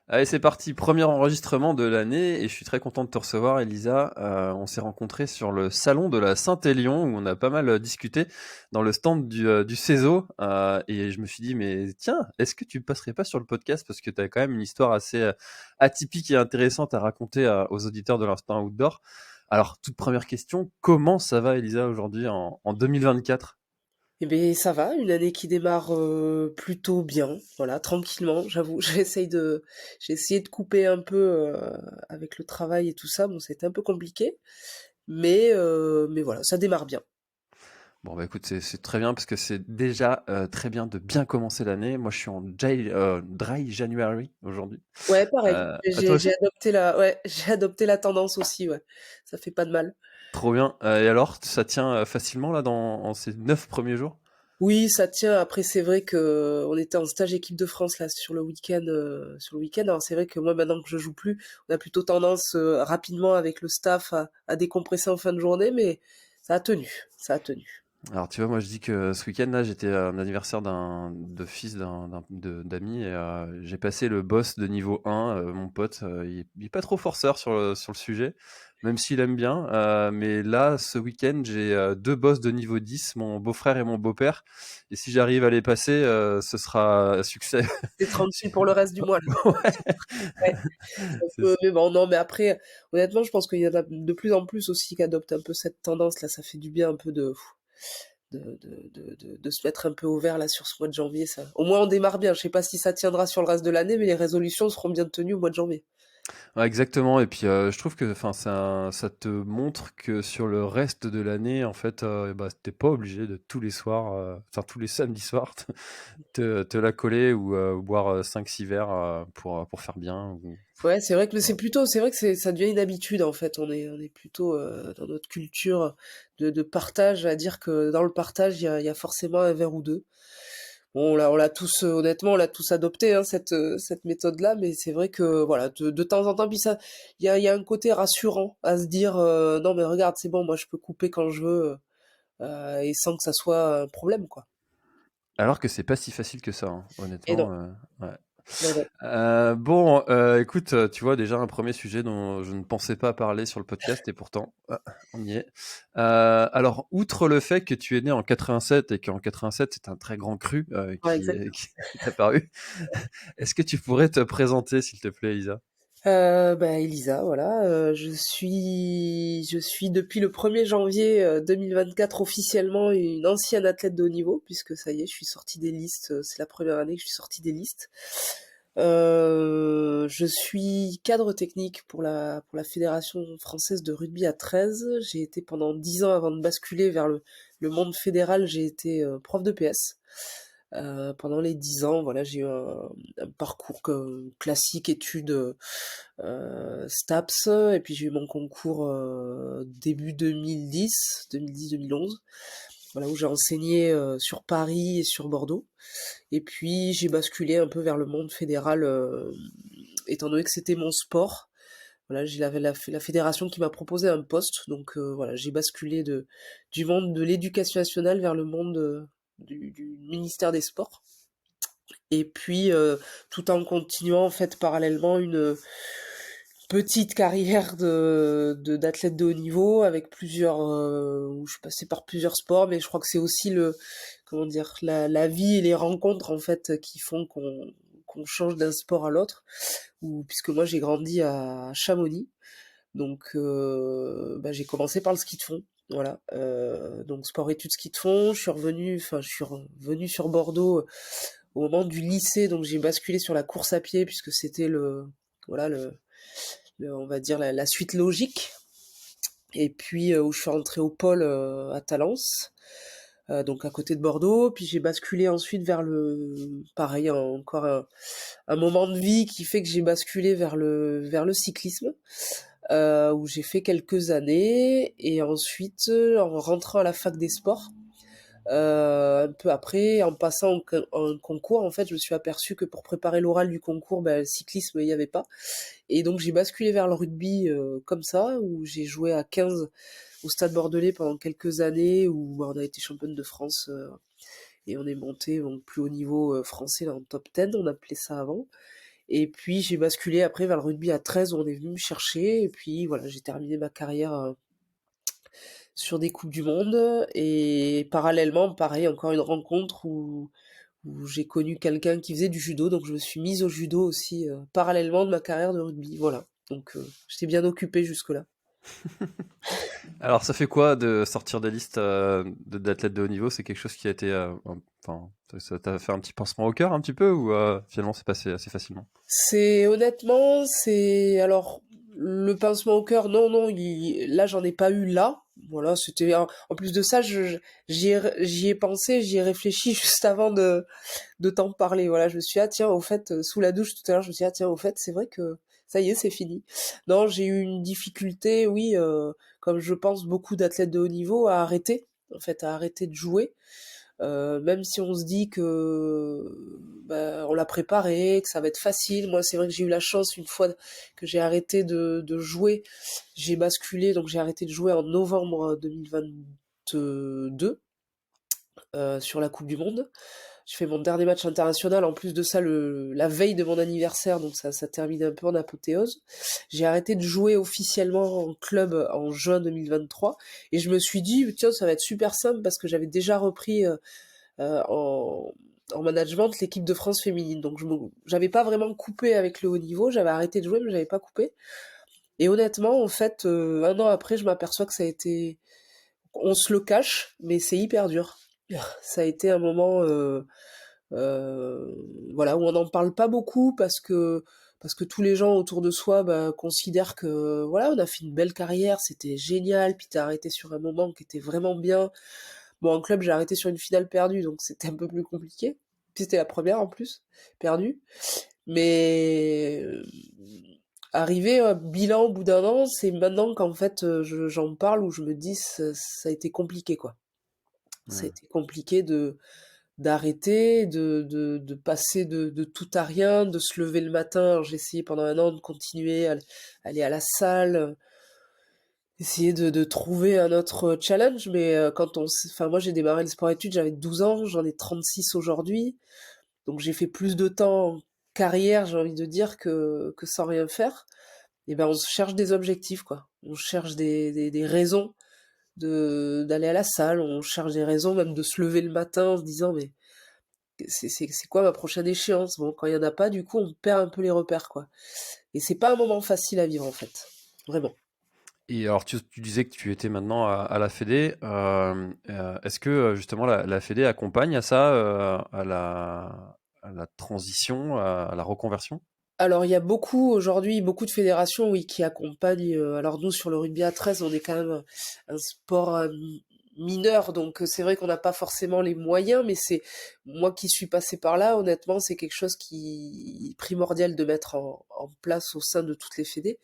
Allez, c'est parti, premier enregistrement de l'année et je suis très content de te recevoir, Elisa. On s'est rencontrés sur le salon de la Saint-Élion où on a pas mal discuté dans le stand du CESO et je me suis dit, mais tiens, est-ce que tu passerais pas sur le podcast parce que tu as quand même une histoire assez atypique et intéressante à raconter aux auditeurs de l'Instant Outdoor. Alors, toute première question, comment ça va, Elisa, aujourd'hui en 2024? Eh bien, ça va, une année qui démarre plutôt bien, voilà, tranquillement, j'avoue. J'ai essayé de couper un peu avec le travail et tout ça. Bon, c'était un peu compliqué, mais voilà, ça démarre bien. Bon, bah écoute, c'est très bien parce que c'est déjà très bien de bien commencer l'année. Moi, je suis en dry January aujourd'hui. Ouais, pareil. À toi J'ai aussi? adopté ouais, j'ai adopté la tendance aussi, ouais. Ça fait pas de mal. Trop bien. Et alors, ça tient facilement là en ces 9 premiers jours? Oui, ça tient. Après, c'est vrai que on était en stage équipe de France là sur le week-end. Sur le week-end, alors c'est vrai que moi, maintenant que je joue plus, on a plutôt tendance rapidement avec le staff à décompresser en fin de journée, mais ça a tenu, ça a tenu. Alors, tu vois, moi, je dis que ce week-end là, j'étais à un anniversaire de fils d'amis et j'ai passé le boss de niveau 1. Mon pote, il est pas trop forceur sur le sujet, même s'il aime bien. Mais là, ce week-end, j'ai deux boss de niveau 10, mon beau-frère et mon beau-père. Et si j'arrive à les passer, ce sera un succès. C'est tranquille pour le reste du mois. Là. Ouais, Ouais, c'est ça. mais bon, non, mais après, honnêtement, je pense qu'il y en a de plus en plus aussi qui adoptent un peu cette tendance là. Ça fait du bien un peu de se mettre un peu au vert là sur ce mois de janvier. Ça. Au moins, on démarre bien. Je sais pas si ça tiendra sur le reste de l'année, mais les résolutions seront bien tenues au mois de janvier. Ouais, exactement. Et puis, je trouve que, enfin, ça te montre que sur le reste de l'année, en fait, bah, t'es pas obligé de tous les soirs, enfin tous les samedis soirs, te la coller ou boire 5-6 verres pour faire bien. Ouais, c'est vrai que Voilà. c'est vrai que ça devient une habitude en fait. On est plutôt dans notre culture de partage à dire que dans le partage il y a forcément un verre ou deux. Bon, on l'a tous honnêtement, on l'a tous adopté hein, cette méthode-là, mais c'est vrai que voilà, de temps en temps, puis ça, il y a un côté rassurant à se dire non mais regarde, c'est bon, moi je peux couper quand je veux et sans que ça soit un problème quoi. Alors que c'est pas si facile que ça, hein, Et non, honnêtement. Ouais. non, non. Bon, écoute, tu vois déjà un premier sujet dont je ne pensais pas parler sur le podcast et pourtant, on y est. Alors, outre le fait que tu es né en 87 et qu'en 87 c'est un très grand cru Ouais, qui exact. est, qui est apparu, est-ce que tu pourrais te présenter s'il te plaît, Isa? Bah, Elisa, voilà, je suis depuis le 1er janvier 2024 officiellement une ancienne athlète de haut niveau, puisque ça y est, je suis sortie des listes, c'est la première année que je suis sortie des listes. Je suis cadre technique pour la Fédération française de rugby à 13. J'ai été pendant 10 ans avant de basculer vers le monde fédéral, j'ai été prof de PS. Pendant les 10 ans, voilà, j'ai eu un parcours classique, études STAPS, et puis j'ai eu mon concours début 2010-2011, voilà, où j'ai enseigné sur Paris et sur Bordeaux. Et puis j'ai basculé un peu vers le monde fédéral, étant donné que c'était mon sport. Voilà, j'ai la fédération qui m'a proposé un poste, donc voilà, j'ai basculé du monde de l'éducation nationale vers le monde du ministère des Sports. Et puis, tout en continuant en fait parallèlement une petite carrière d'athlète de haut niveau avec plusieurs, où je passais par plusieurs sports, mais je crois que c'est aussi comment dire, la vie et les rencontres en fait qui font qu'on change d'un sport à l'autre. Ou puisque moi j'ai grandi à Chamonix, donc bah, j'ai commencé par le ski de fond. Voilà, donc sport études ski de fond. Je suis revenu sur Bordeaux au moment du lycée, donc j'ai basculé sur la course à pied puisque c'était voilà on va dire la suite logique. Et puis où je suis rentrée au pôle à Talence, donc à côté de Bordeaux. Puis j'ai basculé ensuite vers pareil, encore un moment de vie qui fait que j'ai basculé vers le cyclisme, où j'ai fait quelques années. Et ensuite, en rentrant à la fac des sports, un peu après, en passant en concours, en fait, je me suis aperçu que pour préparer l'oral du concours, ben, le cyclisme, il n'y avait pas. Et donc j'ai basculé vers le rugby comme ça, où j'ai joué à 15 au Stade Bordelais pendant quelques années, où on a été championne de France et on est monté au plus haut niveau français dans le top 10, on appelait ça avant. Et puis j'ai basculé après vers le rugby à 13 où on est venu me chercher. Et puis voilà, j'ai terminé ma carrière sur des Coupes du Monde. Et parallèlement, pareil, encore une rencontre où j'ai connu quelqu'un qui faisait du judo. Donc je me suis mise au judo aussi parallèlement de ma carrière de rugby. Voilà. Donc j'étais bien occupée jusque-là. Alors, ça fait quoi de sortir des listes d'athlètes de haut niveau? C'est quelque chose qui a été, enfin, ça t'a fait un petit pincement au cœur un petit peu ou finalement c'est passé assez facilement? C'est honnêtement, c'est alors le pincement au cœur, non, non, là j'en ai pas eu là. Voilà, c'était en plus de ça, j'y ai pensé, j'y ai réfléchi juste avant de t'en parler. Voilà, je me suis dit, ah tiens, au fait, sous la douche tout à l'heure, je me suis dit, ah tiens, au fait, c'est vrai que ça y est, c'est fini. Non, j'ai eu une difficulté, oui, comme je pense beaucoup d'athlètes de haut niveau, à arrêter, en fait, à arrêter de jouer. Même si on se dit que bah, on l'a préparé, que ça va être facile. Moi, c'est vrai que j'ai eu la chance une fois que j'ai arrêté de jouer, j'ai basculé, donc j'ai arrêté de jouer en novembre 2022 sur la Coupe du Monde. Je fais mon dernier match international, en plus de ça, la veille de mon anniversaire, donc ça termine un peu en apothéose. J'ai arrêté de jouer officiellement en club en juin 2023, et je me suis dit, tiens, ça va être super simple, parce que j'avais déjà repris en, en management l'équipe de France féminine. Donc j'avais pas vraiment coupé avec le haut niveau, j'avais arrêté de jouer, mais j'avais pas coupé. Et honnêtement, en fait, un an après, je m'aperçois que ça a été... On se le cache, mais c'est hyper dur. Ça a été un moment... euh, voilà, où on n'en parle pas beaucoup parce que tous les gens autour de soi bah, considèrent que voilà, on a fait une belle carrière, c'était génial, puis t'as arrêté sur un moment qui était vraiment bien. Bon, en club, j'ai arrêté sur une finale perdue, donc c'était un peu plus compliqué. Puis c'était la première en plus, perdue. Mais arrivé bilan au bout d'un an, c'est maintenant qu'en fait j'en parle où je me dis ça a été compliqué quoi. Ça a Hmm. été compliqué de d'arrêter, de passer de tout à rien, de se lever le matin. Alors, j'ai essayé pendant un an de continuer à aller à la salle, essayer de trouver un autre challenge, mais enfin moi j'ai démarré le sport-études, j'avais 12 ans, j'en ai 36 aujourd'hui, donc j'ai fait plus de temps en carrière, j'ai envie de dire, que sans rien faire. Et ben on se cherche des objectifs, quoi. On cherche des raisons d'aller à la salle, on cherche des raisons même de se lever le matin en se disant mais c'est quoi ma prochaine échéance? Bon, quand il y en a pas, du coup, on perd un peu les repères, quoi. Et c'est pas un moment facile à vivre, en fait. Vraiment. Et alors, tu disais que tu étais maintenant à la Fédé. Est-ce que justement la Fédé accompagne à ça, à la transition, à la reconversion? Alors, il y a beaucoup, aujourd'hui, beaucoup de fédérations, oui, qui accompagnent. Alors, nous, sur le rugby à 13, on est quand même un sport mineur, donc c'est vrai qu'on n'a pas forcément les moyens, mais c'est moi qui suis passé par là, honnêtement, c'est quelque chose qui est primordial de mettre en place au sein de toutes les fédés.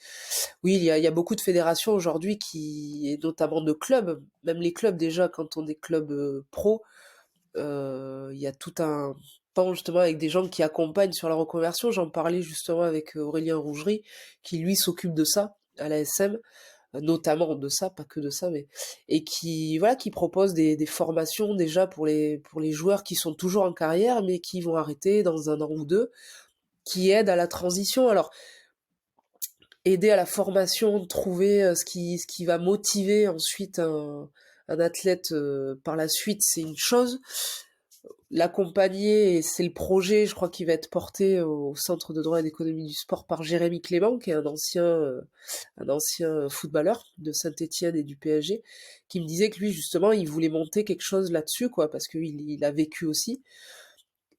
Oui, il y a beaucoup de fédérations aujourd'hui et notamment de clubs, même les clubs déjà, quand on est club pro, il y a tout un pan justement avec des gens qui accompagnent sur la reconversion. J'en parlais justement avec Aurélien Rougerie, qui lui s'occupe de ça à la SM, notamment de ça, pas que de ça, mais et qui voilà, qui propose des formations déjà pour les joueurs qui sont toujours en carrière, mais qui vont arrêter dans un an ou deux, qui aident à la transition. Alors aider à la formation, trouver ce qui va motiver ensuite un athlète par la suite, c'est une chose. L'accompagner, et c'est le projet, je crois, qui va être porté au Centre de droit et d'économie du sport par Jérémy Clément, qui est un ancien footballeur de Saint-Étienne et du PSG, qui me disait que lui, justement, il voulait monter quelque chose là-dessus, quoi, parce qu'il a vécu aussi.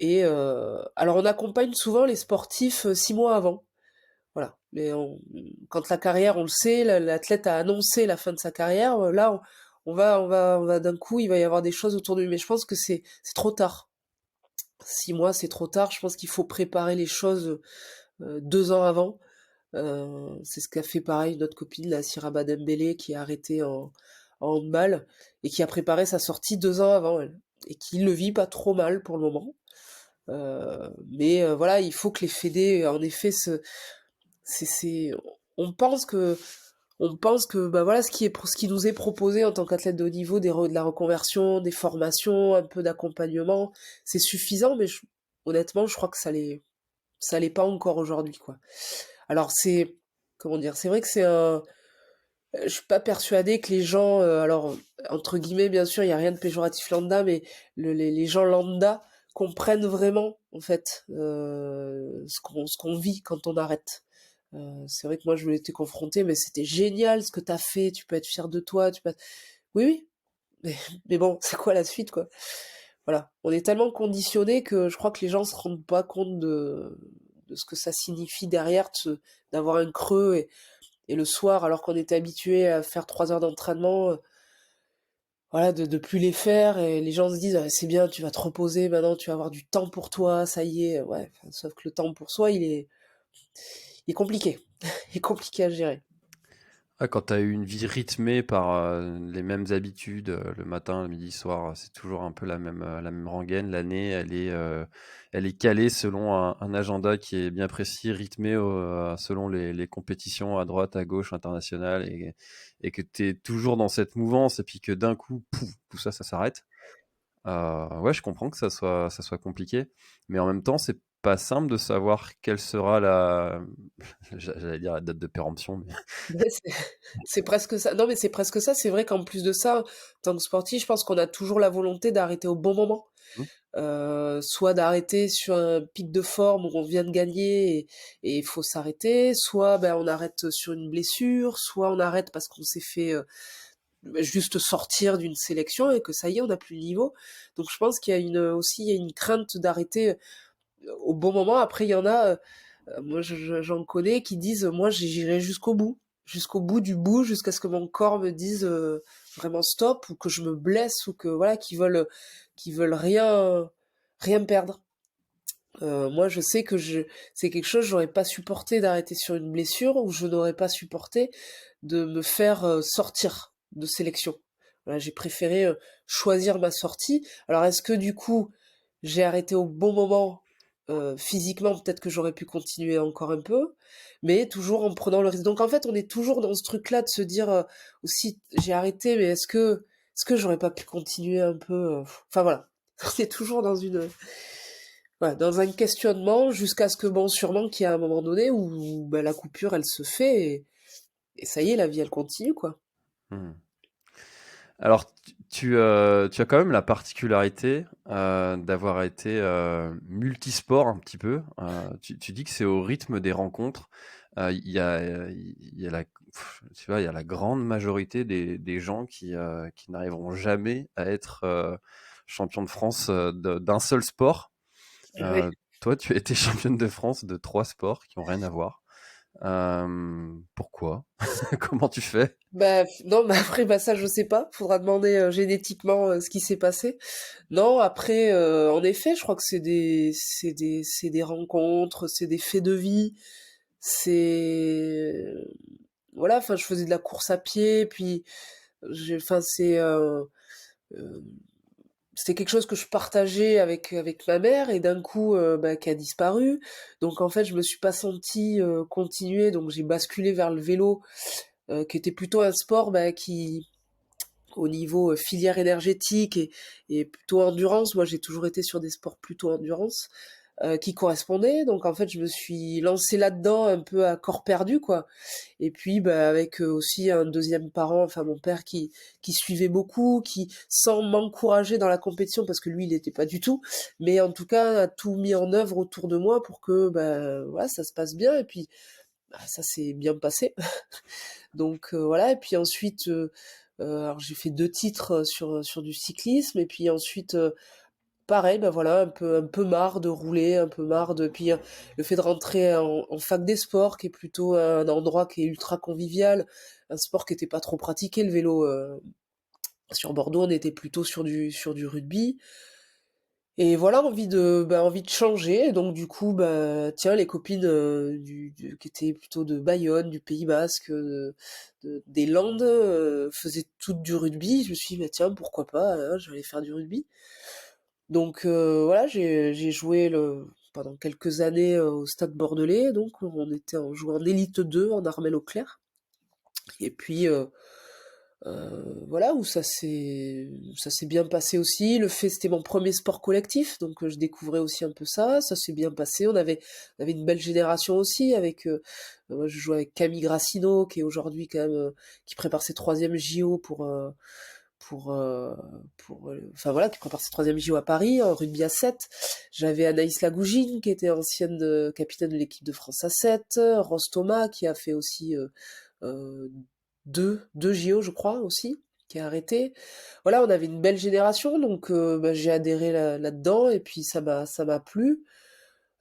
Et alors, on accompagne souvent les sportifs 6 mois avant. Voilà. Quand la carrière, on le sait, l'athlète a annoncé la fin de sa carrière, là, on va d'un coup, il va y avoir des choses autour de lui. Mais je pense que c'est trop tard. 6 mois, c'est trop tard. Je pense qu'il faut préparer les choses 2 ans avant. C'est ce qu'a fait pareil notre copine, la Siraba Dembélé, qui a arrêté en handball et qui a préparé sa sortie 2 ans avant elle. Et qui le vit pas trop mal pour le moment. Mais voilà, il faut que les fédés, en effet, c'est on pense que bah voilà ce qui nous est proposé en tant qu'athlète de haut niveau de la reconversion, des formations, un peu d'accompagnement, c'est suffisant mais honnêtement, je crois que ça l'est pas encore aujourd'hui, quoi. Alors c'est, comment dire, c'est vrai que c'est un, je suis pas persuadée que les gens, alors entre guillemets, bien sûr, il y a rien de péjoratif lambda, mais les gens lambda comprennent vraiment, en fait, ce qu'on vit quand on arrête. C'est vrai que moi, je m'y étais confrontée, mais c'était génial ce que t'as fait. Tu peux être fier de toi. Tu peux... Oui, oui, mais, mais bon, c'est quoi la suite, quoi? Voilà. On est tellement conditionnés que je crois que les gens se rendent pas compte de ce que ça signifie derrière d'avoir un creux et le soir, alors qu'on était habitué à faire 3 heures d'entraînement, voilà, de plus les faire et les gens se disent ah, c'est bien, tu vas te reposer, maintenant tu vas avoir du temps pour toi, ça y est, ouais. Enfin, sauf que le temps pour soi, il est compliqué, il est compliqué à gérer. Ah, quand tu as eu une vie rythmée par les mêmes habitudes, le matin, le midi, soir, c'est toujours un peu la même rengaine. L'année, elle est calée selon un agenda qui est bien précis, rythmé selon les compétitions à droite, à gauche, internationales, et que tu es toujours dans cette mouvance, et puis que d'un coup, pouf, tout ça, ça s'arrête. Ouais, je comprends que ça soit compliqué, mais en même temps, c'est pas simple de savoir quelle sera j'allais dire la date de péremption, mais Ouais, c'est presque ça. Non, mais c'est presque ça. C'est vrai qu'en plus de ça, en tant que sportif, je pense qu'on a toujours la volonté d'arrêter au bon moment. Soit d'arrêter sur un pic de forme où on vient de gagner et il faut s'arrêter, soit ben, on arrête sur une blessure, soit on arrête parce qu'on s'est fait juste sortir d'une sélection et que ça y est, on n'a plus le niveau. Donc je pense qu'il y a aussi il y a une crainte d'arrêter au bon moment. Après, il y en a, moi j'en connais qui disent, moi j'irai jusqu'au bout du bout, jusqu'à ce que mon corps me dise vraiment stop ou que je me blesse ou que voilà, qui veulent rien perdre. Moi, je sais que c'est quelque chose, j'aurais pas supporté d'arrêter sur une blessure ou je n'aurais pas supporté de me faire sortir de sélection. Voilà, j'ai préféré choisir ma sortie. Alors, est-ce que du coup, j'ai arrêté au bon moment physiquement? Peut-être que j'aurais pu continuer encore un peu, mais toujours en prenant le risque. Donc, en fait, on est toujours dans ce truc-là de se dire aussi, j'ai arrêté, mais est-ce que j'aurais pas pu continuer un peu Enfin voilà, on est toujours voilà, dans un questionnement jusqu'à ce que, bon, sûrement qu'il y a un moment donné où ben, la coupure, elle se fait et ça y est, la vie, elle continue, quoi. hmm. Alors, tu as quand même la particularité d'avoir été multisport un petit peu. Tu dis que c'est au rythme des rencontres. Il y a tu vois, il y a la grande majorité des gens qui n'arriveront jamais à être champion de France d'un seul sport. Ouais. Toi, tu as été championne de France de 3 sports qui n'ont rien à voir. Pourquoi? Comment tu fais? Bah, non, mais après, bah, ça, je sais pas. Faudra demander génétiquement ce qui s'est passé. Non, après, en effet, je crois que c'est des rencontres, c'est des faits de vie. C'est, voilà, enfin, je faisais de la course à pied, puis, enfin, euh, c'était quelque chose que je partageais avec ma mère et d'un coup bah, qui a disparu. Donc en fait, je me suis pas sentie continuer, donc j'ai basculé vers le vélo, qui était plutôt un sport bah, qui, au niveau filière énergétique et plutôt endurance, moi j'ai toujours été sur des sports plutôt endurance, qui correspondaient. Donc en fait, je me suis lancée là-dedans un peu à corps perdu, quoi. Et puis, bah, avec aussi un deuxième parent, enfin mon père qui suivait beaucoup, qui, sans m'encourager dans la compétition, parce que lui, il n'était pas du tout, mais en tout cas, a tout mis en œuvre autour de moi pour que, bah, voilà, ça se passe bien. Et puis, bah, ça s'est bien passé. Donc voilà. Et puis ensuite, alors j'ai fait 2 titres sur du cyclisme. Et puis ensuite, pareil, ben voilà, un peu marre de rouler, un peu marre de... Puis le fait de rentrer en fac des sports, qui est plutôt un endroit qui est ultra convivial, un sport qui était pas trop pratiqué, le vélo. Sur Bordeaux, on était plutôt sur du rugby. Et voilà, envie de changer. Et donc du coup, bah, tiens, les copines qui étaient plutôt de Bayonne, du Pays Basque, des Landes, faisaient toutes du rugby. Je me suis dit, bah, tiens, pourquoi pas, hein, je vais aller faire du rugby. Donc voilà, j'ai joué pendant quelques années au Stade Bordelais, donc on jouait en élite 2 en Armel Auclair. Et puis Voilà, où ça s'est bien passé aussi. Le fait, c'était mon premier sport collectif, donc je découvrais aussi un peu ça. Ça s'est bien passé. On avait une belle génération aussi avec. Moi, je jouais avec Camille Grassino, qui est aujourd'hui quand même qui prépare ses troisième JO pour enfin voilà, qui prépare ses troisième JO à Paris en rugby à 7. J'avais Anaïs Lagougine, qui était ancienne capitaine de l'équipe de France à 7. Ross Thomas, qui a fait aussi euh, deux JO, je crois, aussi, qui a arrêté. Voilà, on avait une belle génération, donc bah, j'ai adhéré là-dedans, et puis ça m'a plu.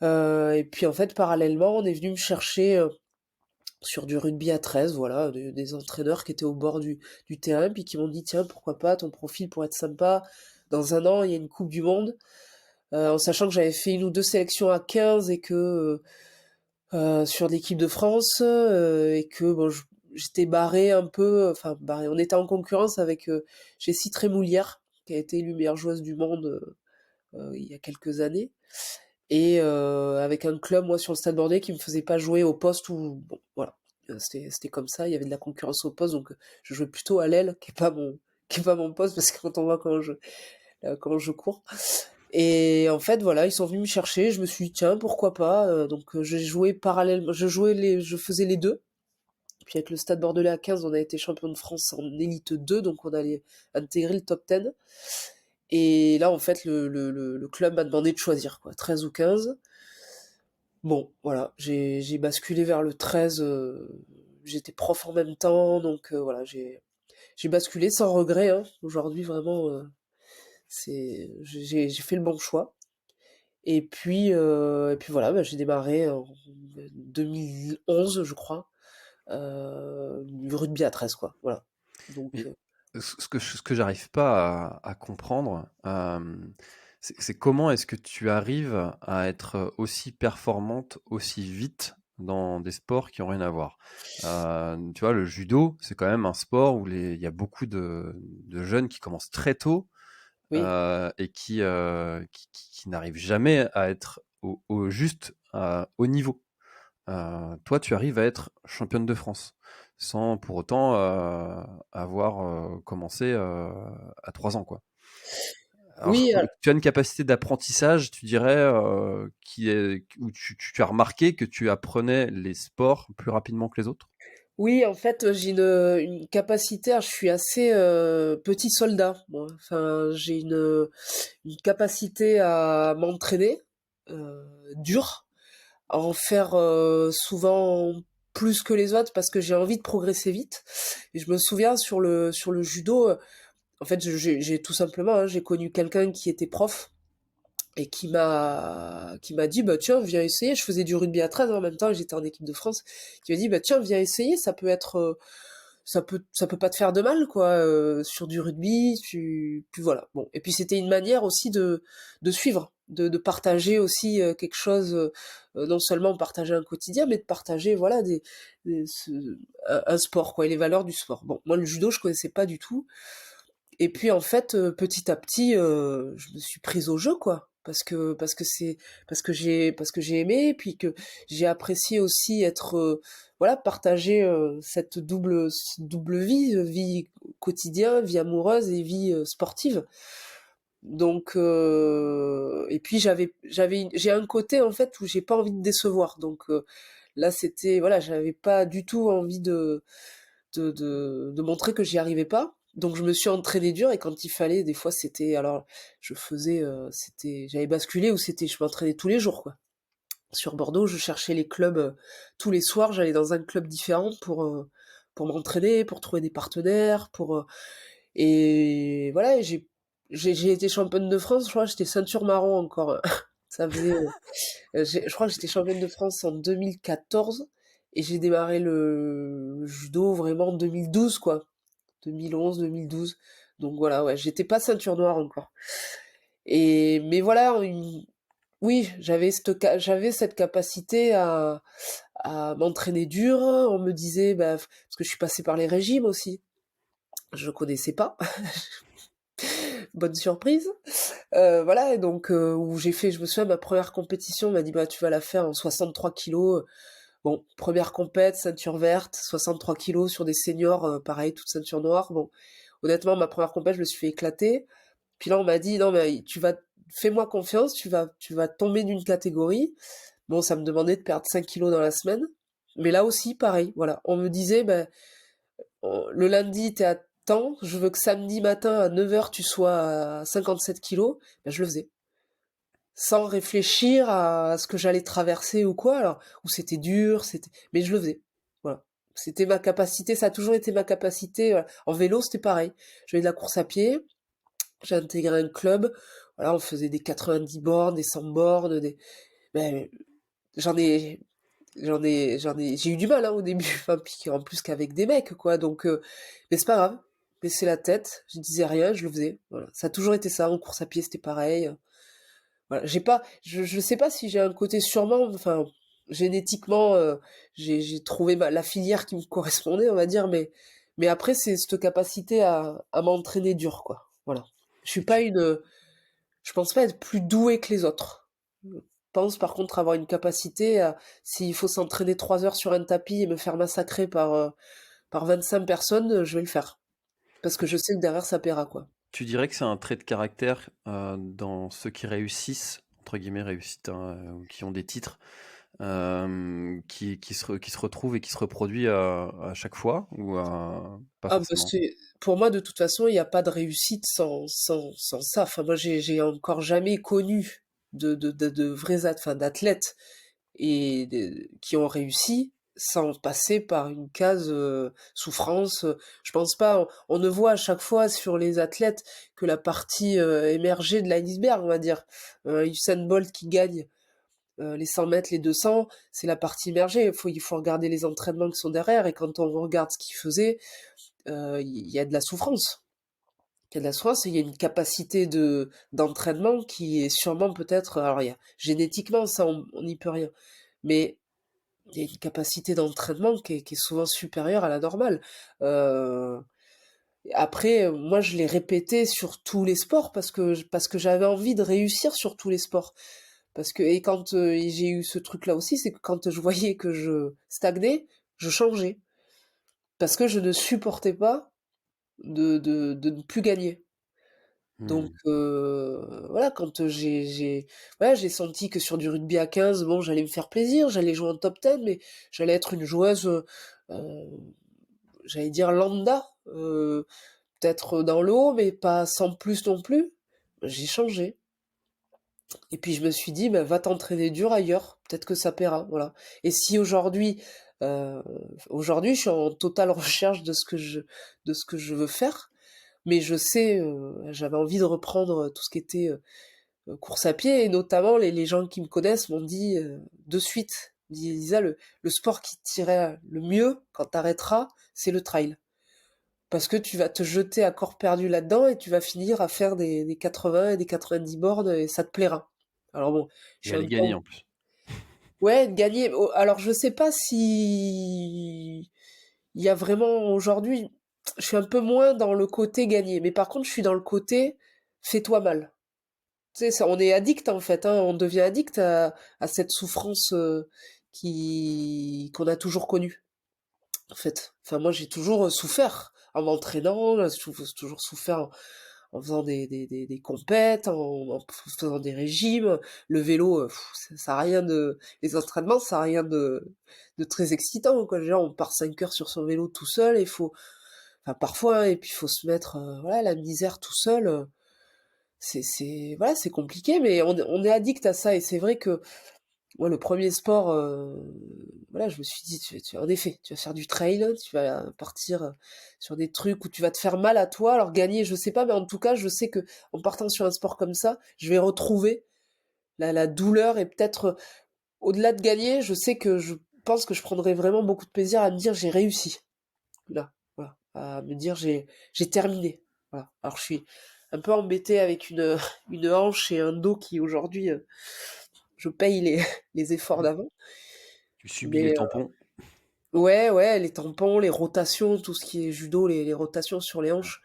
Et puis en fait, parallèlement, on est venu me chercher sur du rugby à 13, voilà, des entraîneurs qui étaient au bord du terrain, puis qui m'ont dit, tiens, pourquoi pas, ton profil pourrait être sympa. Dans un an, il y a une Coupe du Monde. En sachant que j'avais fait une ou deux sélections à 15 et que sur l'équipe de France et que bon, j'étais barré un peu, enfin barré. On était en concurrence avec Jessie Trémoulière, qui a été élue meilleure joueuse du monde il y a quelques années, et avec un club moi sur le Stade Bordelais qui me faisait pas jouer au poste où bon voilà. C'était comme ça, il y avait de la concurrence au poste, donc je jouais plutôt à l'aile, qui est pas mon poste, parce que quand on voit comment je cours. Et en fait, voilà, ils sont venus me chercher. Je me suis dit, tiens, pourquoi pas. Donc, j'ai joué parallèlement. Je faisais les deux. Puis avec le Stade Bordelais à 15, on a été champion de France en élite 2, donc on allait intégrer le top 10. Et là, en fait, le club m'a demandé de choisir, quoi, 13 ou 15. Bon, voilà, j'ai basculé vers le 13. J'étais prof en même temps, donc voilà, j'ai basculé sans regret, hein. Aujourd'hui, vraiment, j'ai fait le bon choix. Et puis voilà, bah, j'ai démarré en 2011, je crois, du rugby à 13, quoi. Voilà. Donc, Mais ce que j'arrive pas à comprendre, c'est comment est-ce que tu arrives à être aussi performante, aussi vite dans des sports qui ont rien à voir? Tu vois, le judo, c'est quand même un sport où il y a beaucoup de jeunes qui commencent très tôt oui. et qui n'arrivent jamais à être au juste haut niveau. Toi, tu arrives à être championne de France sans pour autant avoir commencé à 3 ans, quoi. Alors, Oui, tu as une capacité d'apprentissage, tu dirais, où tu as remarqué que tu apprenais les sports plus rapidement que les autres? oui, en fait, j'ai une capacité, je suis assez petit soldat, moi. Enfin, j'ai une capacité à m'entraîner dur, à en faire souvent plus que les autres parce que j'ai envie de progresser vite. Et je me souviens sur le judo, en fait, j'ai tout simplement, hein, j'ai connu quelqu'un qui était prof et qui m'a dit, bah tiens, viens essayer. Je faisais du rugby à 13 en même temps, et j'étais en équipe de France. Qui m'a dit, bah tiens, viens essayer. Ça peut être, ça peut pas te faire de mal, quoi. Sur du rugby, puis voilà. Bon, et puis c'était une manière aussi de suivre, de partager aussi quelque chose. Non seulement partager un quotidien, mais de partager, voilà, un sport, quoi, et les valeurs du sport. Bon, moi le judo, je connaissais pas du tout. Et puis en fait, petit à petit, je me suis prise au jeu, quoi. Parce que j'ai aimé, et puis que j'ai apprécié aussi être, voilà, partager cette double vie, vie quotidien, vie amoureuse et vie sportive. Donc, et puis j'ai un côté en fait où j'ai pas envie de décevoir. Donc là, c'était, voilà, j'avais pas du tout envie de montrer que j'y arrivais pas. Donc je me suis entraînée dur, et quand il fallait, des fois c'était, alors je faisais, j'avais basculé où c'était, je m'entraînais tous les jours, quoi. Sur Bordeaux, je cherchais les clubs tous les soirs, j'allais dans un club différent pour m'entraîner, pour trouver des partenaires, et voilà, et j'ai été championne de France, je crois, j'étais ceinture marron encore. Ça faisait, je crois que j'étais championne de France en 2014, et j'ai démarré le judo vraiment en 2012, quoi. 2011, 2012. Donc voilà, ouais, j'étais pas ceinture noire encore. Mais voilà, oui, j'avais cette capacité à m'entraîner dur. On me disait, bah, parce que je suis passée par les régimes aussi. Je connaissais pas. Bonne surprise. Voilà, et donc, où j'ai fait, je me souviens, ma première compétition, on m'a dit, bah, tu vas la faire en 63 kilos. Bon, première compète, ceinture verte, 63 kilos sur des seniors, pareil, toute ceinture noire. Bon, honnêtement, ma première compète, je me suis fait éclater. Puis là, on m'a dit, non, mais fais-moi confiance, tu vas tomber d'une catégorie. Bon, ça me demandait de perdre 5 kilos dans la semaine. Mais là aussi, pareil, voilà. On me disait, ben, le lundi, t'es à temps, je veux que samedi matin à 9 heures tu sois à 57 kilos. Ben, je le faisais. Sans réfléchir à ce que j'allais traverser ou quoi, alors, où c'était dur, mais je le faisais. Voilà. C'était ma capacité, ça a toujours été ma capacité. Voilà. En vélo, c'était pareil. Je faisais de la course à pied, j'ai intégré un club, voilà, on faisait des 90 bornes, des 100 bornes, ben, j'en ai, j'ai eu du mal, hein, au début, enfin, puis en plus qu'avec des mecs, quoi, donc, mais c'est pas grave. Baisser la tête, je disais rien, je le faisais, voilà. Ça a toujours été ça, en course à pied, c'était pareil. Voilà, je sais pas si j'ai un côté sûrement, enfin, génétiquement, j'ai trouvé la filière qui me correspondait, on va dire, mais après, c'est cette capacité à m'entraîner dur, quoi. Voilà. Je suis Et pas tu, une, je pense pas être plus douée que les autres. Je pense par contre avoir une capacité à, s'il faut s'entraîner 3 heures sur un tapis et me faire massacrer par 25 personnes, je vais le faire. Parce que je sais que derrière ça paiera, quoi. tu dirais que c'est un trait de caractère dans ceux qui réussissent, entre guillemets réussite, hein, ou qui ont des titres, qui se retrouvent et qui se reproduit à chaque fois ou pas Ah, bah, forcément? pour moi, de toute façon, il n'y a pas de réussite sans ça. Enfin, moi, j'ai encore jamais connu de vrais enfin, d'athlètes qui ont réussi sans passer par une case souffrance. Je pense pas. On ne voit à chaque fois sur les athlètes que la partie émergée de l'iceberg, on va dire. Usain Bolt qui gagne les 100 mètres, les 200, c'est la partie immergée. Il faut regarder les entraînements qui sont derrière. Et quand on regarde ce qu'il faisait, il y a de la souffrance. Il y a de la souffrance et il y a une capacité d'entraînement qui est sûrement peut-être, alors génétiquement, ça, on n'y peut rien. Mais il y a une capacité d'entraînement qui est souvent supérieure à la normale. Euh, Après, moi, je l'ai répété sur tous les sports parce que j'avais envie de réussir sur tous les sports. Et quand j'ai eu ce truc-là aussi, c'est que quand je voyais que je stagnais, je changeais. Parce que je ne supportais pas de ne plus gagner. Donc Hmm. voilà, quand voilà, j'ai senti que sur du rugby à 15, bon, j'allais me faire plaisir, j'allais jouer en top 10, mais j'allais être une joueuse, j'allais dire lambda, peut-être dans le haut, mais pas sans plus non plus. J'ai changé. Et puis je me suis dit, bah, va t'entraîner dur ailleurs, peut-être que ça paiera, voilà. Et si euh, aujourd'hui, je suis en totale recherche de ce que je veux faire, mais je sais, j'avais envie de reprendre tout ce qui était course à pied, et notamment les gens qui me connaissent m'ont dit de suite, ils disent, Lisa, le sport qui t'irait le mieux quand t'arrêteras, c'est le trail. Parce que tu vas te jeter à corps perdu là-dedans et tu vas finir à faire des 80 et des 90 bornes et ça te plaira. Alors bon, je Et suis un aller peu... gagner en plus. Ouais, gagner. Alors je sais pas si il y a vraiment aujourd'hui, je suis un peu moins dans le côté gagner, mais par contre je suis dans le côté fais-toi mal. Tu sais, on est addict en fait, hein, on devient addict à cette souffrance qu'on a toujours connue, en fait. Enfin, moi, j'ai toujours souffert en m'entraînant, j'ai toujours souffert en faisant des compètes, en faisant des régimes. Le vélo, ça a rien les entraînements, ça a rien de très excitant, quoi. Genre, on part 5 heures sur son vélo tout seul, et enfin, parfois, hein, et puis il faut se mettre, voilà, la misère tout seul. Voilà, c'est compliqué, mais on est addict à ça, et c'est vrai que moi, le premier sport, voilà, je me suis dit, en effet, tu vas faire du trail, tu vas partir sur des trucs où tu vas te faire mal à toi, alors gagner, je sais pas, mais en tout cas, je sais que en partant sur un sport comme ça, je vais retrouver la douleur, et peut-être, au-delà de gagner, je sais que je pense que je prendrai vraiment beaucoup de plaisir à me dire j'ai réussi, là, voilà, à me dire j'ai terminé, voilà. Alors je suis un peu embêté avec une hanche et un dos qui aujourd'hui, je paye les efforts d'avant. Tu subis les Mais tampons. ouais, ouais, les tampons, les rotations, tout ce qui est judo, les rotations sur les hanches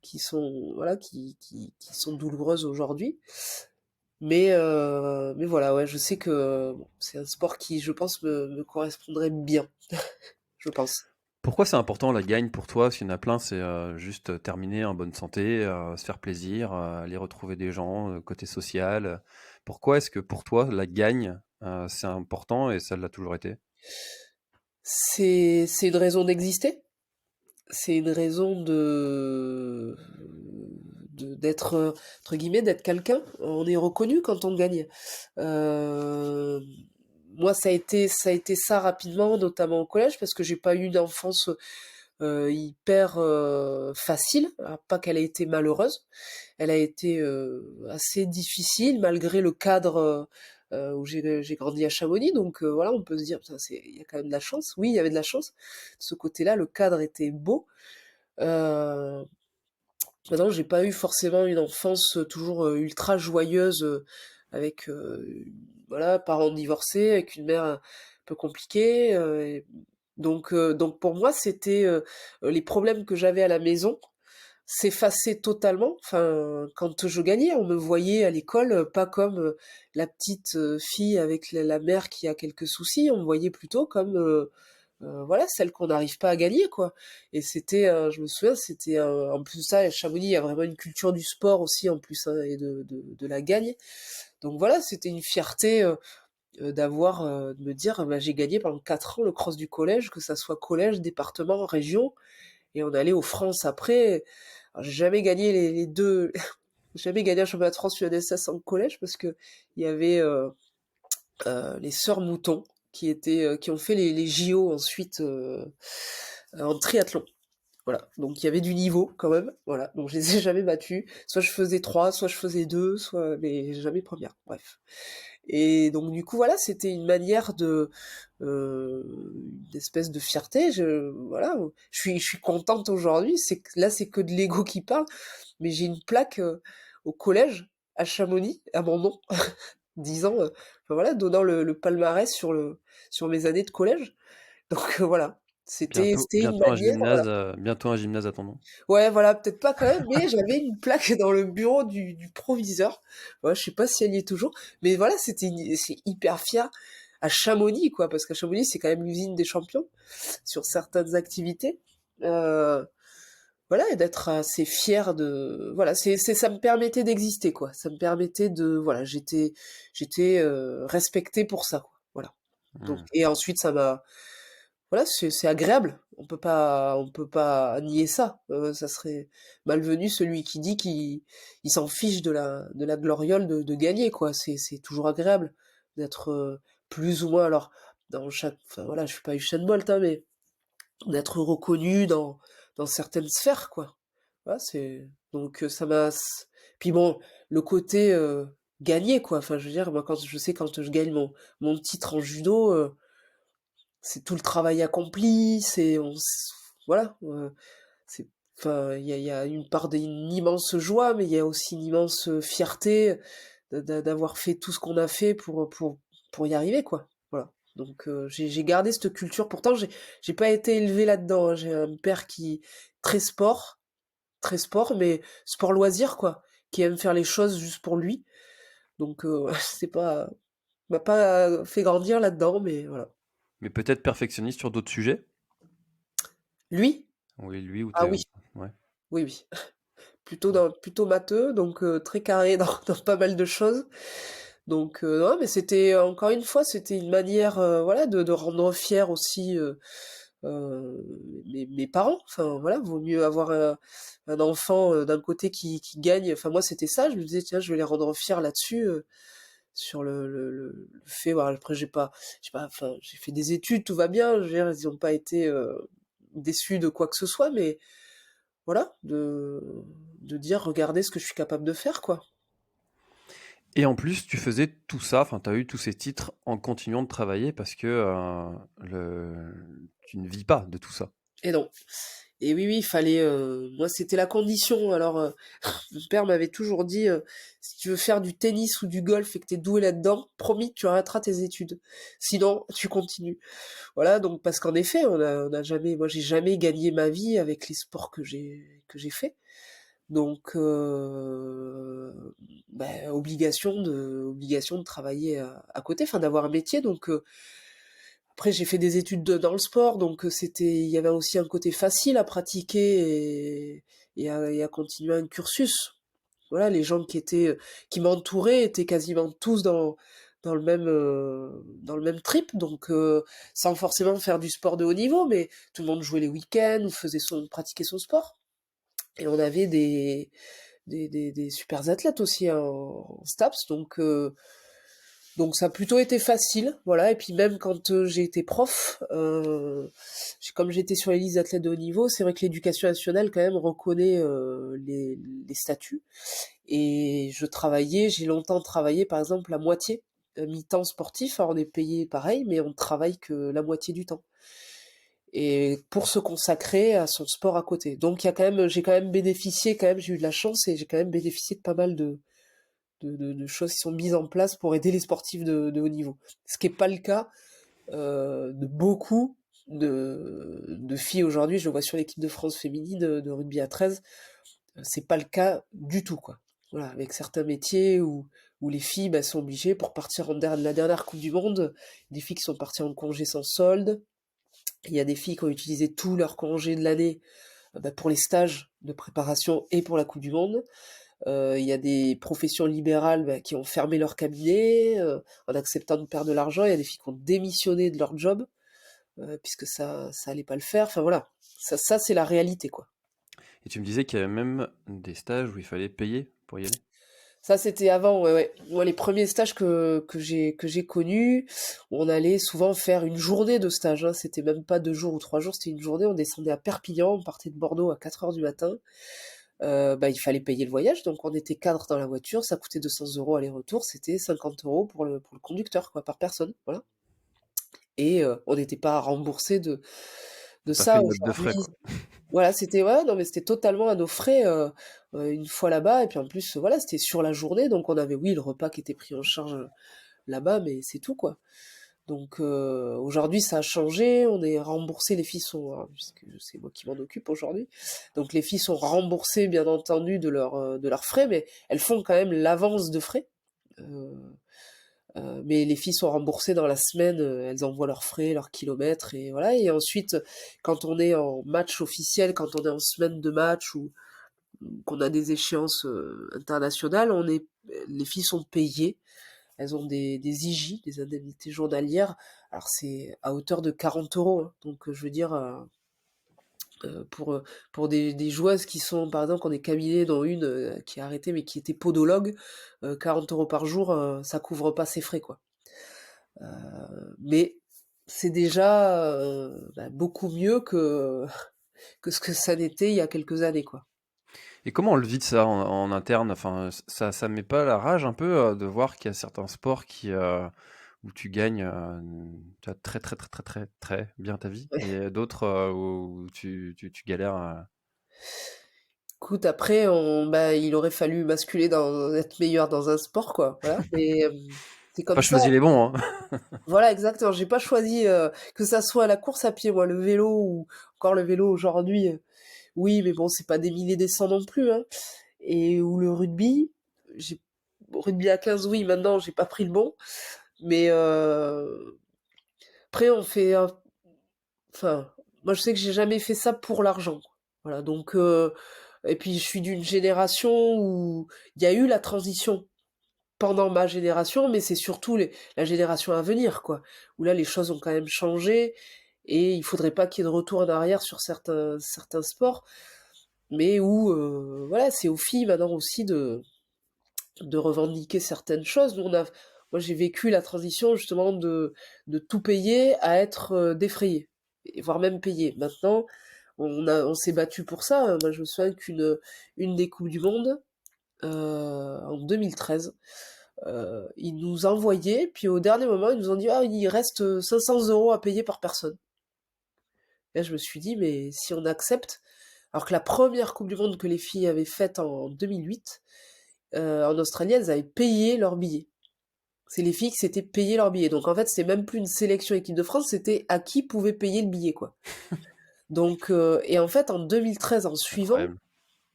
qui sont, voilà, qui sont douloureuses aujourd'hui. Mais voilà, ouais, je sais que bon, c'est un sport qui, je pense, me correspondrait bien, je pense. Pourquoi c'est important la gagne pour toi? Parce qu'il y en a plein, c'est juste terminer en bonne santé, se faire plaisir, aller retrouver des gens, côté social. Pourquoi est-ce que pour toi la gagne, c'est important et ça l'a toujours été? C'est une raison d'exister. C'est une raison d'être, entre guillemets, d'être quelqu'un. On est reconnu quand on gagne. Euh, Moi, ça a été ça rapidement, notamment au collège, parce que j'ai pas eu d'enfance hyper facile. Alors, pas qu'elle ait été malheureuse, elle a été assez difficile malgré le cadre où j'ai grandi à Chamonix. Donc voilà, on peut se dire, putain, il y a quand même de la chance. Oui, il y avait de la chance. De ce côté-là, le cadre était beau. Euh, Maintenant, j'ai pas eu forcément une enfance toujours ultra joyeuse avec voilà, parents divorcés, avec une mère un peu compliquée. Donc pour moi, c'était les problèmes que j'avais à la maison s'effaçaient totalement. Enfin, quand je gagnais, on me voyait à l'école pas comme la petite fille avec la mère qui a quelques soucis. On me voyait plutôt comme voilà, celle qu'on n'arrive pas à gagner, quoi. Et c'était, je me souviens, c'était en plus de ça, à Chamonix, il y a vraiment une culture du sport aussi, en plus, hein, et de la gagne. Donc voilà, c'était une fierté de me dire, bah, j'ai gagné pendant 4 ans le cross du collège, que ça soit collège, département, région, et on allait aux France après. Alors, j'ai jamais gagné les deux, j'ai jamais gagné un championnat de France UNSS en collège, parce que il y avait les sœurs Mouton, qui ont fait les JO ensuite en triathlon. Voilà, donc il y avait du niveau quand même, voilà, donc je les ai jamais battus. Soit je faisais 3, soit je faisais 2, mais jamais première, bref. Et donc du coup voilà, c'était une manière une espèce de fierté. Voilà, je suis contente aujourd'hui. C'est que de l'ego qui parle, mais j'ai une plaque au collège à Chamonix à mon nom, disant, enfin, voilà, donnant le palmarès sur mes années de collège. Donc voilà, c'était une manière. Bientôt un gymnase à ton nom. Ouais, voilà, peut-être pas quand même, mais j'avais une plaque dans le bureau du proviseur. Ouais, je sais pas si elle y est toujours, mais voilà, c'est hyper fier à Chamonix, quoi, parce qu'à Chamonix, c'est quand même l'usine des champions sur certaines activités. Euh, voilà, et d'être assez fier voilà, ça me permettait d'exister, quoi. Ça me permettait voilà, j'étais respecté pour ça, quoi. Voilà. Donc, Mmh. et ensuite, voilà, c'est agréable. On peut pas nier ça. Ça serait malvenu celui qui dit qu'il s'en fiche de la gloriole de gagner, quoi. C'est toujours agréable d'être plus ou moins, alors, enfin voilà, je suis pas Usain Bolt, hein, mais d'être reconnu dans certaines sphères, quoi. Voilà, donc puis bon, le côté gagner, quoi. Enfin, je veux dire, moi, quand je gagne mon titre en judo, c'est tout le travail accompli, voilà, c'est, enfin, il y a une part d'une immense joie, mais il y a aussi une immense fierté d'avoir fait tout ce qu'on a fait pour y arriver, quoi. Voilà. Donc j'ai gardé cette culture. Pourtant, j'ai pas été élevé là-dedans, hein. J'ai un père qui très sport, mais sport loisir, quoi, qui aime faire les choses juste pour lui. Donc c'est pas, m'a pas fait grandir là-dedans, mais voilà. Mais peut-être perfectionniste sur d'autres sujets? Lui? Oui, lui ou Ah t'es oui, ouais. oui, oui. Plutôt matheux, donc très carré dans pas mal de choses. Donc non, mais c'était encore une fois, c'était une manière, voilà, de rendre fier aussi euh, mes parents. Enfin voilà, vaut mieux avoir un enfant d'un côté qui gagne. Enfin moi c'était ça, je me disais tiens, je vais les rendre fiers là-dessus. Sur le fait, voilà, après enfin j'ai fait des études, tout va bien, je veux dire, ils n'ont pas été déçus de quoi que ce soit, mais voilà, de dire regardez ce que je suis capable de faire, quoi. Et en plus, tu faisais tout ça, enfin, tu as eu tous ces titres en continuant de travailler parce que tu ne vis pas de tout ça. Et non. Et oui, oui, il fallait. Moi, c'était la condition. Alors, mon père m'avait toujours dit si tu veux faire du tennis ou du golf et que t'es doué là-dedans, promis, tu arrêteras tes études. Sinon, tu continues. Voilà, donc parce qu'en effet, on a jamais. Moi, j'ai jamais gagné ma vie avec les sports que j'ai fait. Donc, obligation de travailler à côté, enfin d'avoir un métier. Donc, après j'ai fait des études dans le sport, donc il y avait aussi un côté facile à pratiquer et à continuer un cursus. Voilà, les gens qui m'entouraient étaient quasiment tous dans le même trip, donc sans forcément faire du sport de haut niveau, mais tout le monde jouait les week-ends ou pratiquait son sport. Et on avait des super athlètes aussi en STAPS, donc ça a plutôt été facile, voilà. Et puis même quand j'ai été prof, comme j'étais sur les listes d'athlètes de haut niveau, c'est vrai que l'éducation nationale quand même reconnaît les statuts. Et j'ai longtemps travaillé par exemple la moitié, mi-temps sportif. Alors on est payé pareil, mais on travaille que la moitié du temps. Et pour se consacrer à son sport à côté. Donc j'ai quand même bénéficié, quand même, j'ai eu de la chance et j'ai quand même bénéficié de pas mal de choses qui sont mises en place pour aider les sportifs de haut niveau. Ce qui n'est pas le cas de beaucoup de filles aujourd'hui. Je le vois sur l'équipe de France féminine de rugby à 13. C'est pas le cas du tout, quoi. Voilà, avec certains métiers où les filles sont obligées pour partir la dernière Coupe du Monde, des filles qui sont parties en congé sans solde. Il y a des filles qui ont utilisé tout leur congé de l'année pour les stages de préparation et pour la Coupe du Monde. Il y a des professions libérales qui ont fermé leur cabinet en acceptant de perdre de l'argent. Il y a des filles qui ont démissionné de leur job puisque ça allait pas le faire. Enfin voilà, ça c'est la réalité, quoi. Et tu me disais qu'il y avait même des stages où il fallait payer pour y aller? Ça, c'était avant, ouais, ouais. Moi, les premiers stages que j'ai connus, on allait souvent faire une journée de stage, hein. C'était même pas 2 jours ou 3 jours, c'était une journée. On descendait à Perpignan, on partait de Bordeaux à 4 heures du matin. Il fallait payer le voyage, donc on était 4 dans la voiture, ça coûtait 200 € aller-retour, c'était 50 € pour le conducteur, quoi, par personne, voilà. Et on n'était pas remboursé de T'as pas ça fait une note de aujourd'hui. frais, quoi. Voilà, c'était ouais, non mais c'était totalement à nos frais une fois là-bas et puis en plus voilà, c'était sur la journée donc on avait oui le repas qui était pris en charge là-bas mais c'est tout quoi. Donc aujourd'hui ça a changé, on est remboursé les filles sont puisque c'est moi qui m'en occupe aujourd'hui. Donc les filles sont remboursées bien entendu de leurs frais mais elles font quand même l'avance de frais. Euh, mais les filles sont remboursées dans la semaine, elles envoient leurs frais, leurs kilomètres, et voilà. Et ensuite, quand on est en match officiel, quand on est en semaine de match ou qu'on a des échéances internationales, les filles sont payées. Elles ont des IJ, des indemnités journalières. Alors c'est à hauteur de 40 €, hein. Donc je veux dire, pour des joueuses qui sont, par exemple, on est cabinet dans une qui a arrêté mais qui était podologue, 40 € par jour, ça couvre pas ses frais, quoi. Mais c'est déjà beaucoup mieux que ce que ça n'était il y a quelques années, quoi. Et comment on le vit de ça en interne? Enfin, ça met pas la rage un peu de voir qu'il y a certains sports où tu gagnes tu vois, très, très, très, très, très, très bien ta vie et d'autres où tu galères Écoute, après, il aurait fallu être meilleur dans un sport, quoi. Voilà. Mais c'est T'as comme pas ça. choisi les bons, hein. Voilà, exactement. J'ai pas choisi que ça soit la course à pied, moi, le vélo ou encore le vélo aujourd'hui. Oui, mais bon, c'est pas des milliers des cents non plus, hein. Et ou le rugby, j'ai rugby à 15, oui. Maintenant, j'ai pas pris le bon, mais après, enfin, moi, je sais que j'ai jamais fait ça pour l'argent, quoi. Voilà, donc, et puis je suis d'une génération où il y a eu la transition pendant ma génération, mais c'est surtout la génération à venir, quoi. Où là, les choses ont quand même changé et il faudrait pas qu'il y ait de retour en arrière sur certains sports, mais où, voilà, c'est aux filles maintenant aussi de revendiquer certaines choses. Moi, j'ai vécu la transition justement de tout payer à être défrayé, et voire même payé. Maintenant, on s'est battu pour ça. Moi, je me souviens une des Coupes du Monde, en 2013, ils nous envoyaient, puis au dernier moment, ils nous ont dit, ah, il reste 500 € à payer par personne. Et là, je me suis dit, mais si on accepte, alors que la première Coupe du Monde que les filles avaient faite en 2008, en Australie, elles avaient payé leur billet. C'est les filles qui s'étaient payé leur billet. Donc en fait, c'est même plus une sélection équipe de France, c'était à qui pouvait payer le billet, quoi. Donc, et en fait, en 2013, en suivant, Incroyable.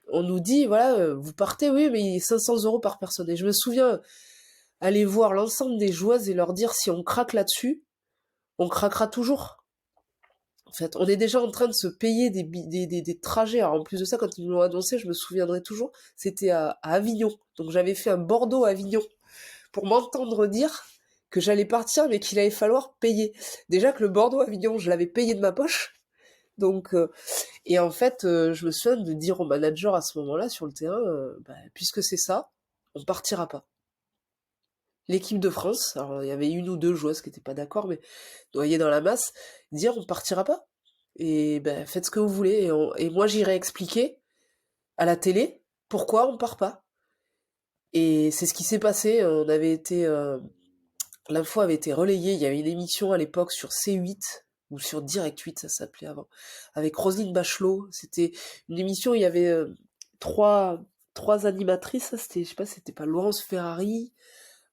on nous dit, voilà, vous partez, oui, mais 500 € par personne. Et je me souviens aller voir l'ensemble des joueuses et leur dire, si on craque là-dessus, on craquera toujours. En fait, on est déjà en train de se payer des trajets. Alors, en plus de ça, quand ils me l'ont annoncé, je me souviendrai toujours, c'était à Avignon. Donc, j'avais fait un Bordeaux-Avignon pour m'entendre dire que j'allais partir, mais qu'il allait falloir payer. Déjà que le Bordeaux-Avignon, je l'avais payé de ma poche. Donc, et en fait, je me souviens de dire au manager à ce moment-là sur le terrain, bah, puisque c'est ça, on partira pas. L'équipe de France, alors il y avait une ou deux joueuses qui étaient pas d'accord, mais noyées dans la masse, dire on partira pas. Et ben faites ce que vous voulez. Et moi j'irai expliquer à la télé pourquoi on part pas. Et c'est ce qui s'est passé. On avait été l'info avait été relayée. Il y avait une émission à l'époque sur C8 ou sur Direct 8, ça s'appelait avant, avec Roselyne Bachelot. C'était une émission où il y avait trois animatrices. C'était, je sais pas, c'était pas Laurence Ferrari,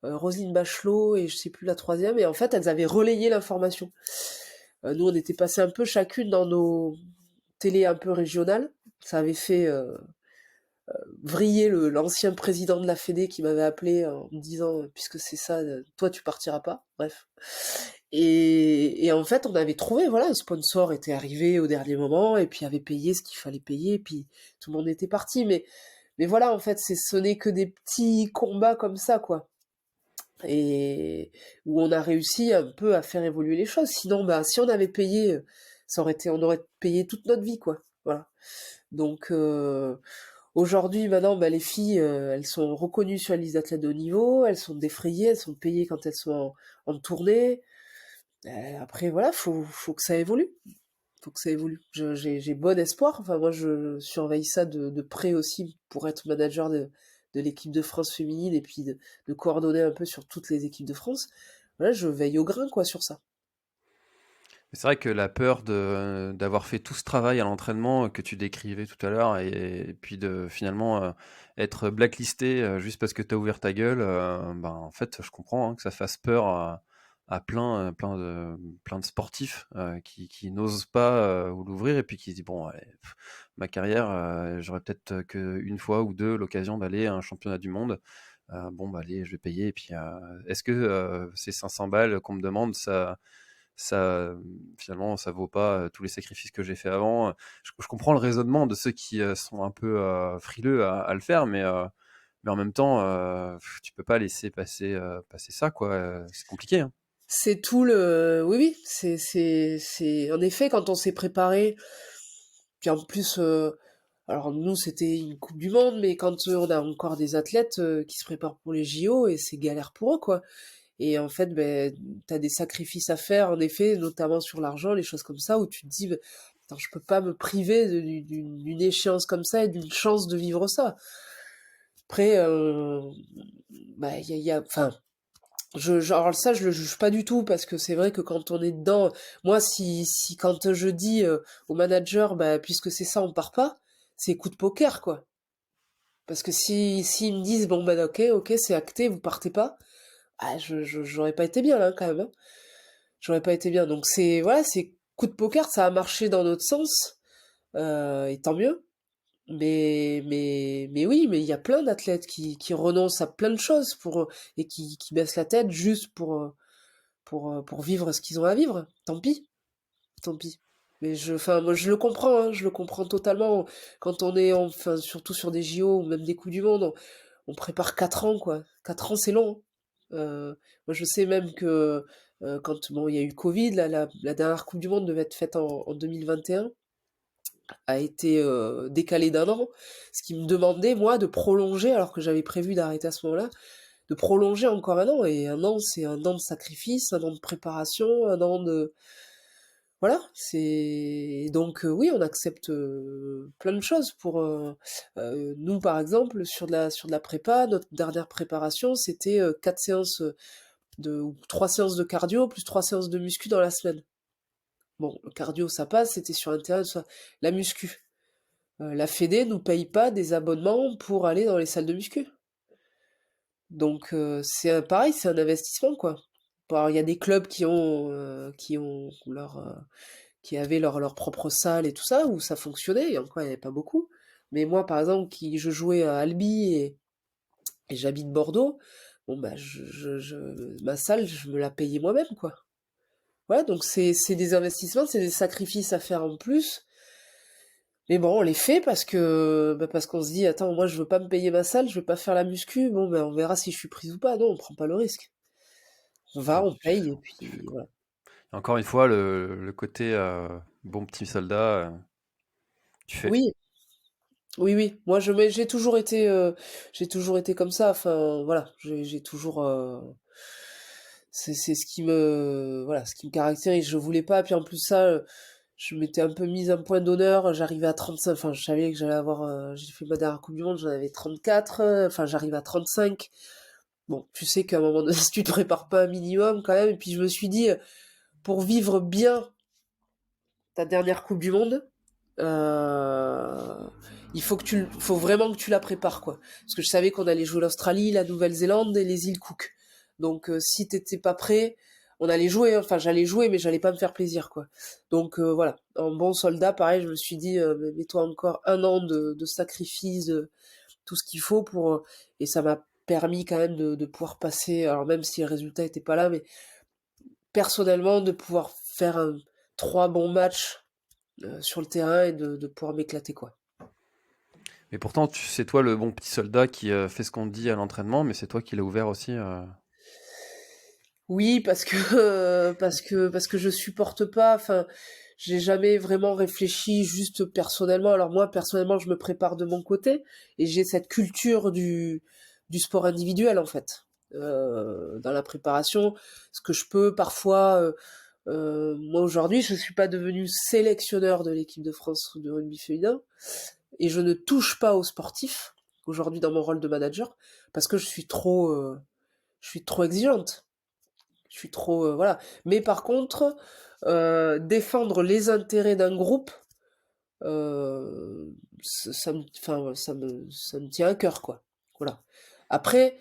Roselyne Bachelot et je sais plus la troisième. Et en fait, elles avaient relayé l'information. Nous, on était passés un peu chacune dans nos télés un peu régionales. Ça avait fait vriller l'ancien président de la Fédé qui m'avait appelé en me disant puisque c'est ça, toi tu partiras pas. Bref. Et en fait, on avait trouvé, voilà, un sponsor était arrivé au dernier moment et puis avait payé ce qu'il fallait payer, et puis tout le monde était parti. Mais voilà, en fait, ce n'est que des petits combats comme ça, quoi. Et où on a réussi un peu à faire évoluer les choses. Sinon, bah, si on avait payé, on aurait payé toute notre vie, quoi. Voilà. Donc, aujourd'hui, maintenant, bah, les filles, elles sont reconnues sur la liste d'athlètes de haut niveau, elles sont défrayées, elles sont payées quand elles sont en tournée. Après, voilà, faut que ça évolue. Faut que ça évolue. J'ai bon espoir. Enfin, moi, je surveille ça de près aussi pour être manager de l'équipe de France féminine et puis de coordonner un peu sur toutes les équipes de France. Voilà, je veille au grain, quoi, sur ça. C'est vrai que la peur d'avoir fait tout ce travail à l'entraînement que tu décrivais tout à l'heure et puis de finalement être blacklisté juste parce que tu as ouvert ta gueule, ben, en fait, je comprends hein, que ça fasse peur à plein de sportifs qui n'osent pas l'ouvrir et puis qui se disent bon, allez, ma carrière, j'aurais peut-être qu'une fois ou deux l'occasion d'aller à un championnat du monde. Bon, bah, allez, je vais payer. Et puis, est-ce que ces 500 balles qu'on me demande, ça finalement ça vaut pas tous les sacrifices que j'ai fait avant. Je comprends le raisonnement de ceux qui sont un peu frileux à le faire, mais en même temps, tu peux pas laisser passer ça, quoi. C'est compliqué, hein. C'est tout le... Oui, oui, En effet, quand on s'est préparé, puis en plus, alors nous, c'était une Coupe du Monde, mais quand on a encore des athlètes qui se préparent pour les JO, et c'est galère pour eux, quoi. Et en fait, ben, t'as des sacrifices à faire, en effet, notamment sur l'argent, les choses comme ça, où tu te dis, ben, attends, je peux pas me priver d'une échéance comme ça et d'une chance de vivre ça. Après, bah, enfin, genre ça, je le juge pas du tout parce que c'est vrai que quand on est dedans, moi, si quand je dis au manager, bah, puisque c'est ça, on part pas, c'est coup de poker, quoi. Parce que s'ils me disent, bon, ben, ok, c'est acté, vous partez pas, ah, j'aurais pas été bien, là, quand même, hein. J'aurais pas été bien. Donc voilà, c'est coup de poker, ça a marché dans notre sens, et tant mieux. Mais oui, mais il y a plein d'athlètes qui renoncent à plein de choses et qui baissent la tête juste pour vivre ce qu'ils ont à vivre. Tant pis, tant pis. Mais enfin, moi, je le comprends, hein, je le comprends totalement. Quand on est, enfin, surtout sur des JO ou même des Coupes du Monde, on prépare 4 ans, quoi. 4 ans, c'est long, hein. Moi, je sais même que quand bon, il y a eu Covid, la dernière Coupe du Monde devait être faite en 2021, a été décalée d'un an, ce qui me demandait, moi, de prolonger, alors que j'avais prévu d'arrêter à ce moment-là, de prolonger encore un an. Et un an, c'est un an de sacrifice, un an de préparation, un an de... Voilà, c'est donc oui, on accepte plein de choses pour nous par exemple sur de la prépa, notre dernière préparation, c'était 4 séances ou 3 séances de cardio plus 3 séances de muscu dans la semaine. Bon, le cardio ça passe, c'était sur internet, ça. La muscu. La Fédé nous paye pas des abonnements pour aller dans les salles de muscu. Donc pareil, c'est un investissement quoi. Bon, alors, il y a des clubs qui avaient leur propre salle et tout ça, où ça fonctionnait, et encore il n'y en avait pas beaucoup. Mais moi, par exemple, je jouais à Albi et j'habite Bordeaux, bon, bah, ma salle, je me la payais moi-même, quoi. Voilà, donc c'est des investissements, c'est des sacrifices à faire en plus. Mais bon, on les fait parce qu'on se dit, attends, moi je veux pas me payer ma salle, je veux pas faire la muscu, bon ben on verra si je suis prise ou pas. Non, on prend pas le risque. On va, Ouais, on paye et tu fais puis quoi. voilà. Et encore une fois, le côté bon petit soldat, tu fais. Oui, oui, oui. Moi j'ai toujours été comme ça. Enfin voilà, j'ai toujours, c'est ce qui me, voilà, ce qui me caractérise. Je voulais pas. Puis en plus ça, je m'étais un peu mise un point d'honneur. J'arrivais à 35. Enfin, je savais que j'allais avoir. J'ai fait ma dernière Coupe du Monde, j'en avais 34. Enfin, j'arrive à 35. Bon, tu sais qu'à un moment donné, si tu te prépares pas un minimum quand même. Et puis je me suis dit, pour vivre bien ta dernière Coupe du Monde, euh, faut vraiment que tu la prépares, quoi. Parce que je savais qu'on allait jouer l'Australie, la Nouvelle-Zélande et les îles Cook. Donc si t'étais pas prêt, on allait jouer, hein. Enfin j'allais jouer, mais j'allais pas me faire plaisir, quoi. Donc voilà, en bon soldat, pareil, je me suis dit, mets-toi encore un an de sacrifice, tout ce qu'il faut et ça m'a permis quand même de pouvoir passer, alors même si le résultat était pas là, mais personnellement de pouvoir faire trois bons matchs sur le terrain et de pouvoir m'éclater, quoi. Mais pourtant, c'est toi le bon petit soldat qui fait ce qu'on te dit à l'entraînement, mais c'est toi qui l'as ouvert aussi. Oui, parce que je supporte pas. Enfin, j'ai jamais vraiment réfléchi juste personnellement. Alors moi, personnellement, je me prépare de mon côté et j'ai cette culture du sport individuel en fait. Dans la préparation, ce que je peux parfois. Moi aujourd'hui, je suis pas devenu sélectionneur de l'équipe de France de rugby féminin et je ne touche pas aux sportifs aujourd'hui dans mon rôle de manager parce que je suis trop exigeante. Je suis trop, voilà. Mais par contre, défendre les intérêts d'un groupe, enfin, ça me tient à cœur, quoi. Voilà. Après,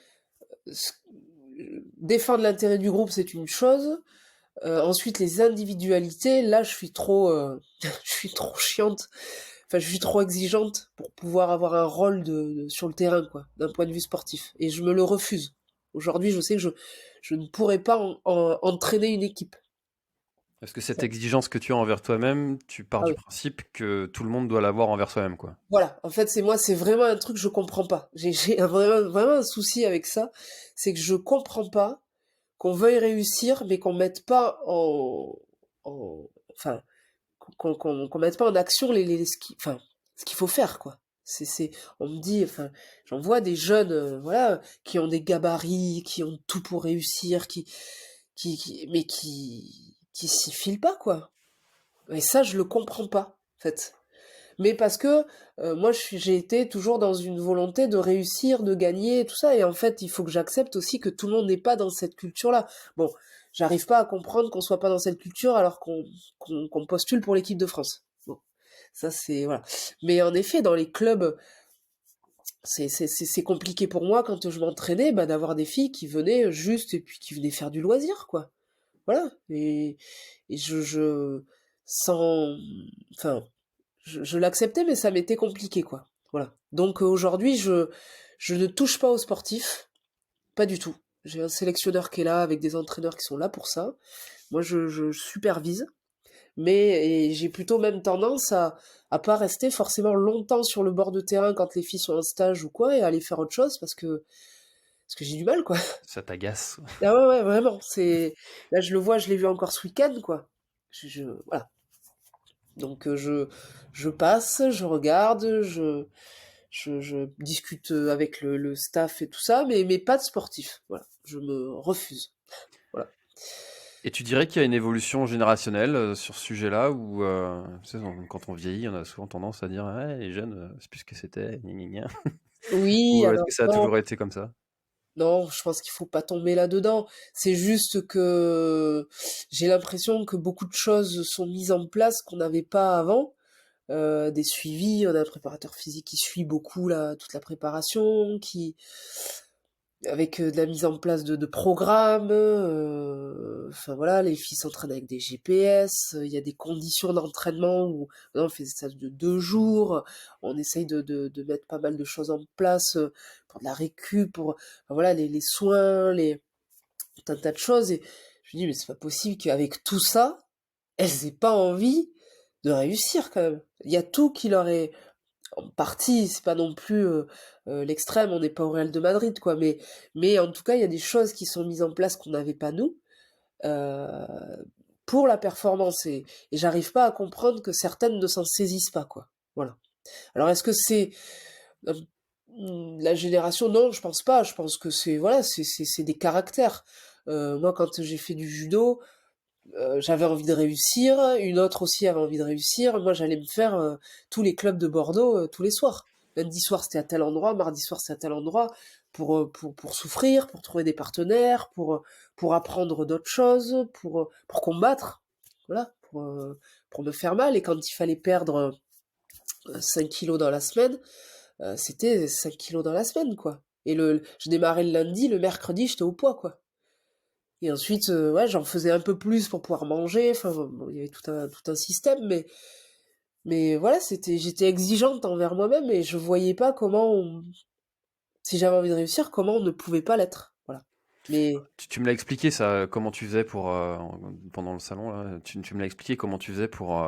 ce- défendre l'intérêt du groupe, c'est une chose. Ensuite, les individualités, là, je suis trop, je suis trop chiante. Enfin, je suis trop exigeante pour pouvoir avoir un rôle sur le terrain, quoi, d'un point de vue sportif. Et je me le refuse. Aujourd'hui, je sais que je ne pourrais pas entraîner une équipe. Parce que cette Ça- exigence que tu as envers toi-même, tu pars Ah du oui. principe que tout le monde doit l'avoir envers soi-même, quoi. Voilà. En fait, c'est vraiment un truc que je comprends pas. J'ai vraiment un souci avec ça. C'est que je comprends pas qu'on veuille réussir, mais qu'on mette pas enfin, qu'on mette pas en action enfin, ce qu'il faut faire, quoi. On me dit, enfin, j'en vois des jeunes, voilà, qui ont des gabarits, qui ont tout pour réussir, mais qui s'y filent pas, quoi. Et ça, je le comprends pas, en fait. Mais parce que moi, j'ai été toujours dans une volonté de réussir, de gagner, tout ça. Et en fait, il faut que j'accepte aussi que tout le monde n'est pas dans cette culture-là. Bon, j'arrive pas à comprendre qu'on soit pas dans cette culture alors qu'on postule pour l'équipe de France. Bon, ça c'est voilà. Mais en effet, dans les clubs, c'est compliqué pour moi quand je m'entraînais, bah, d'avoir des filles qui venaient juste et puis qui venaient faire du loisir, quoi. Voilà. Et sans, enfin, je l'acceptais, mais ça m'était compliqué, quoi. Voilà. Donc aujourd'hui, je ne touche pas aux sportifs, pas du tout. J'ai un sélectionneur qui est là, avec des entraîneurs qui sont là pour ça. Moi, je supervise, mais et j'ai plutôt même tendance à pas rester forcément longtemps sur le bord de terrain quand les filles sont en stage ou quoi, et à aller faire autre chose parce que j'ai du mal, quoi. Ça t'agace. Ah ouais, ouais, vraiment. Là, je le vois, je l'ai vu encore ce week-end, quoi. Voilà. Donc je passe, je regarde, je discute avec le staff et tout ça, mais pas de sportif. Voilà, je me refuse. Voilà. Et tu dirais qu'il y a une évolution générationnelle sur ce sujet-là, où tu sais, quand on vieillit, on a souvent tendance à dire ouais, les jeunes, c'est plus ce que c'était, gna gna gna. Oui, Ou est-ce alors que ça a non, toujours été comme ça? non, je pense qu'il faut pas tomber là-dedans. C'est juste que j'ai l'impression que beaucoup de choses sont mises en place qu'on n'avait pas avant. Des suivis, on a un préparateur physique qui suit beaucoup toute la préparation, avec de la mise en place de programmes, enfin voilà, les filles s'entraînent avec des GPS, il y a des conditions d'entraînement où on fait des stages de 2 jours, on essaye de mettre pas mal de choses en place pour de la récup, pour enfin, voilà, les soins, tout un tas de choses. Et je me dis, mais c'est pas possible qu'avec tout ça, elles aient pas envie de réussir quand même. Il y a tout qui leur est en partie, c'est pas non plus l'extrême, on n'est pas au Real de Madrid, quoi, mais en tout cas, il y a des choses qui sont mises en place qu'on n'avait pas nous, euh, pour la performance, et j'arrive pas à comprendre que certaines ne s'en saisissent pas, quoi. Voilà. Alors, est-ce que c'est euh, la génération? Non, je pense pas. Je pense que c'est, voilà, c'est des caractères. Moi, quand j'ai fait du judo, j'avais envie de réussir, une autre aussi avait envie de réussir. Moi, j'allais me faire tous les clubs de Bordeaux tous les soirs. Lundi soir, c'était à tel endroit, mardi soir, c'était à tel endroit, pour souffrir, pour trouver des partenaires, pour apprendre d'autres choses, pour combattre, voilà, pour me faire mal. Et quand il fallait perdre 5 kilos dans la semaine, c'était 5 kilos dans la semaine, quoi. Et je démarrais le lundi, le mercredi, j'étais au poids, quoi. Et ensuite, ouais, j'en faisais un peu plus pour pouvoir manger. Enfin, bon, il y avait tout un système, mais voilà, j'étais exigeante envers moi-même et je voyais pas si j'avais envie de réussir, comment on ne pouvait pas l'être. Voilà. Mais Tu me l'as expliqué ça, comment tu faisais pendant le salon là, tu me l'as expliqué comment tu faisais pour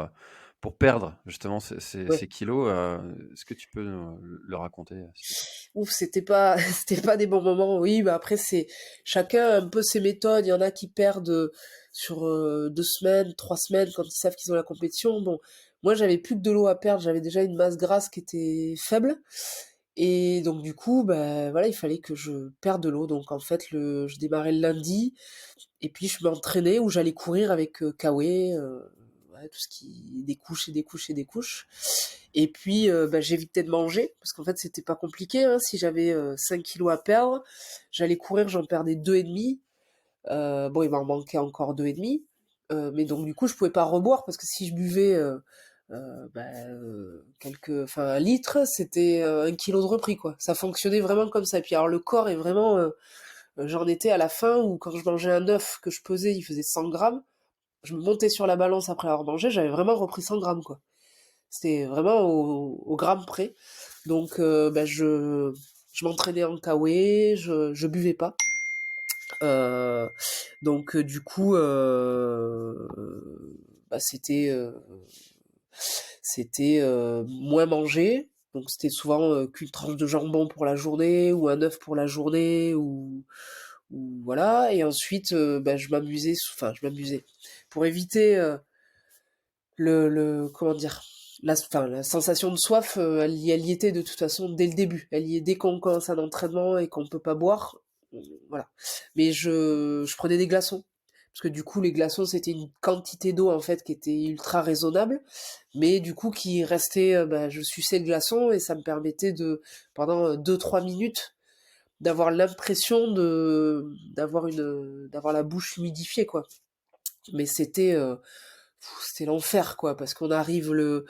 perdre justement ces ouais, kilos. Est-ce que tu peux le raconter, s'il te plaît? ouf, c'était pas, c'était pas des bons moments. Oui, bah après c'est chacun a un peu ses méthodes. Il y en a qui perdent sur 2 semaines, 3 semaines quand ils savent qu'ils ont la compétition. Bon, moi j'avais plus que de l'eau à perdre. J'avais déjà une masse grasse qui était faible. Et donc du coup, bah voilà, il fallait que je perde de l'eau. Donc en fait, je démarrais le lundi et puis je m'entraînais ou j'allais courir avec Kawe, ouais, tout ce qui des couches et des couches et des couches. Et puis bah, j'évitais de manger parce qu'en fait c'était pas compliqué. Hein. Si j'avais 5 kilos à perdre, j'allais courir, j'en perdais deux et demi. Bon, il m'en manquait encore deux et demi. Mais donc du coup, je pouvais pas reboire parce que si je buvais enfin un litre, c'était 1 kilo de repris quoi. Ça fonctionnait vraiment comme ça. Et puis alors le corps est vraiment, j'en étais à la fin où quand je mangeais un œuf que je pesais, il faisait 100 grammes. Je me montais sur la balance après avoir mangé, j'avais vraiment repris 100 grammes quoi. C'était vraiment au gramme près. Donc bah, je m'entraînais en kawaii, je buvais pas. Euh, donc du coup, bah, c'était moins manger. Donc c'était souvent qu'une tranche de jambon pour la journée ou un œuf pour la journée ou voilà. Et ensuite, bah, je m'amusais pour éviter comment dire, la sensation de soif. Elle y était de toute façon dès le début. Elle y est dès qu'on commence un entraînement et qu'on peut pas boire. Voilà. Mais je prenais des glaçons. Parce que du coup, les glaçons, c'était une quantité d'eau, en fait, qui était ultra raisonnable. Mais du coup, qui restait, bah, je suçais le glaçon et ça me permettait pendant 2-3 minutes, d'avoir l'impression d'avoir la bouche humidifiée, quoi. Mais c'était l'enfer, quoi, parce on arrive le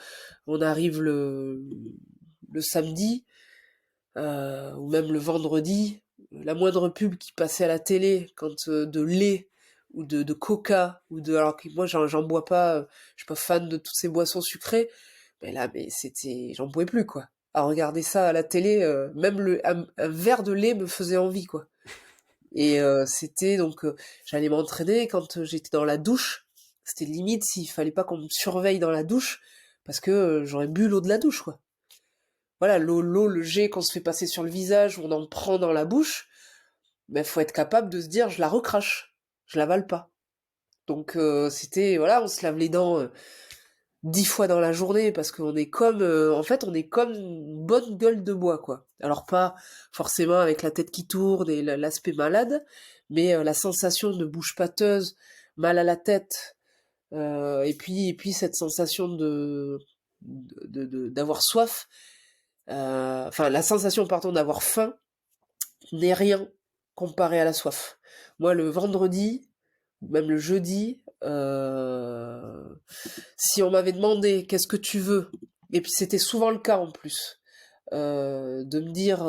samedi, ou même le vendredi, la moindre pub qui passait à la télé, quand de lait ou de coca alors que moi j'en bois pas, je suis pas fan de toutes ces boissons sucrées, mais j'en pouvais plus quoi. À regarder ça à la télé, même un verre de lait me faisait envie quoi. Et c'était donc j'allais m'entraîner quand j'étais dans la douche, c'était limite s'il fallait pas qu'on me surveille dans la douche parce que j'aurais bu l'eau de la douche quoi. Voilà, le jet qu'on se fait passer sur le visage, on en prend dans la bouche, ben faut être capable de se dire je la recrache, je l'avale pas. Donc c'était voilà, on se lave les dents 10 fois dans la journée parce qu'on est en fait on est comme une bonne gueule de bois quoi. Alors pas forcément avec la tête qui tourne et l'aspect malade, mais la sensation de bouche pâteuse, mal à la tête, et puis cette sensation d'avoir soif, enfin la sensation pardon d'avoir faim n'est rien comparé à la soif. Moi, le vendredi, même le jeudi, si on m'avait demandé qu'est-ce que tu veux, et puis c'était souvent le cas en plus, de me dire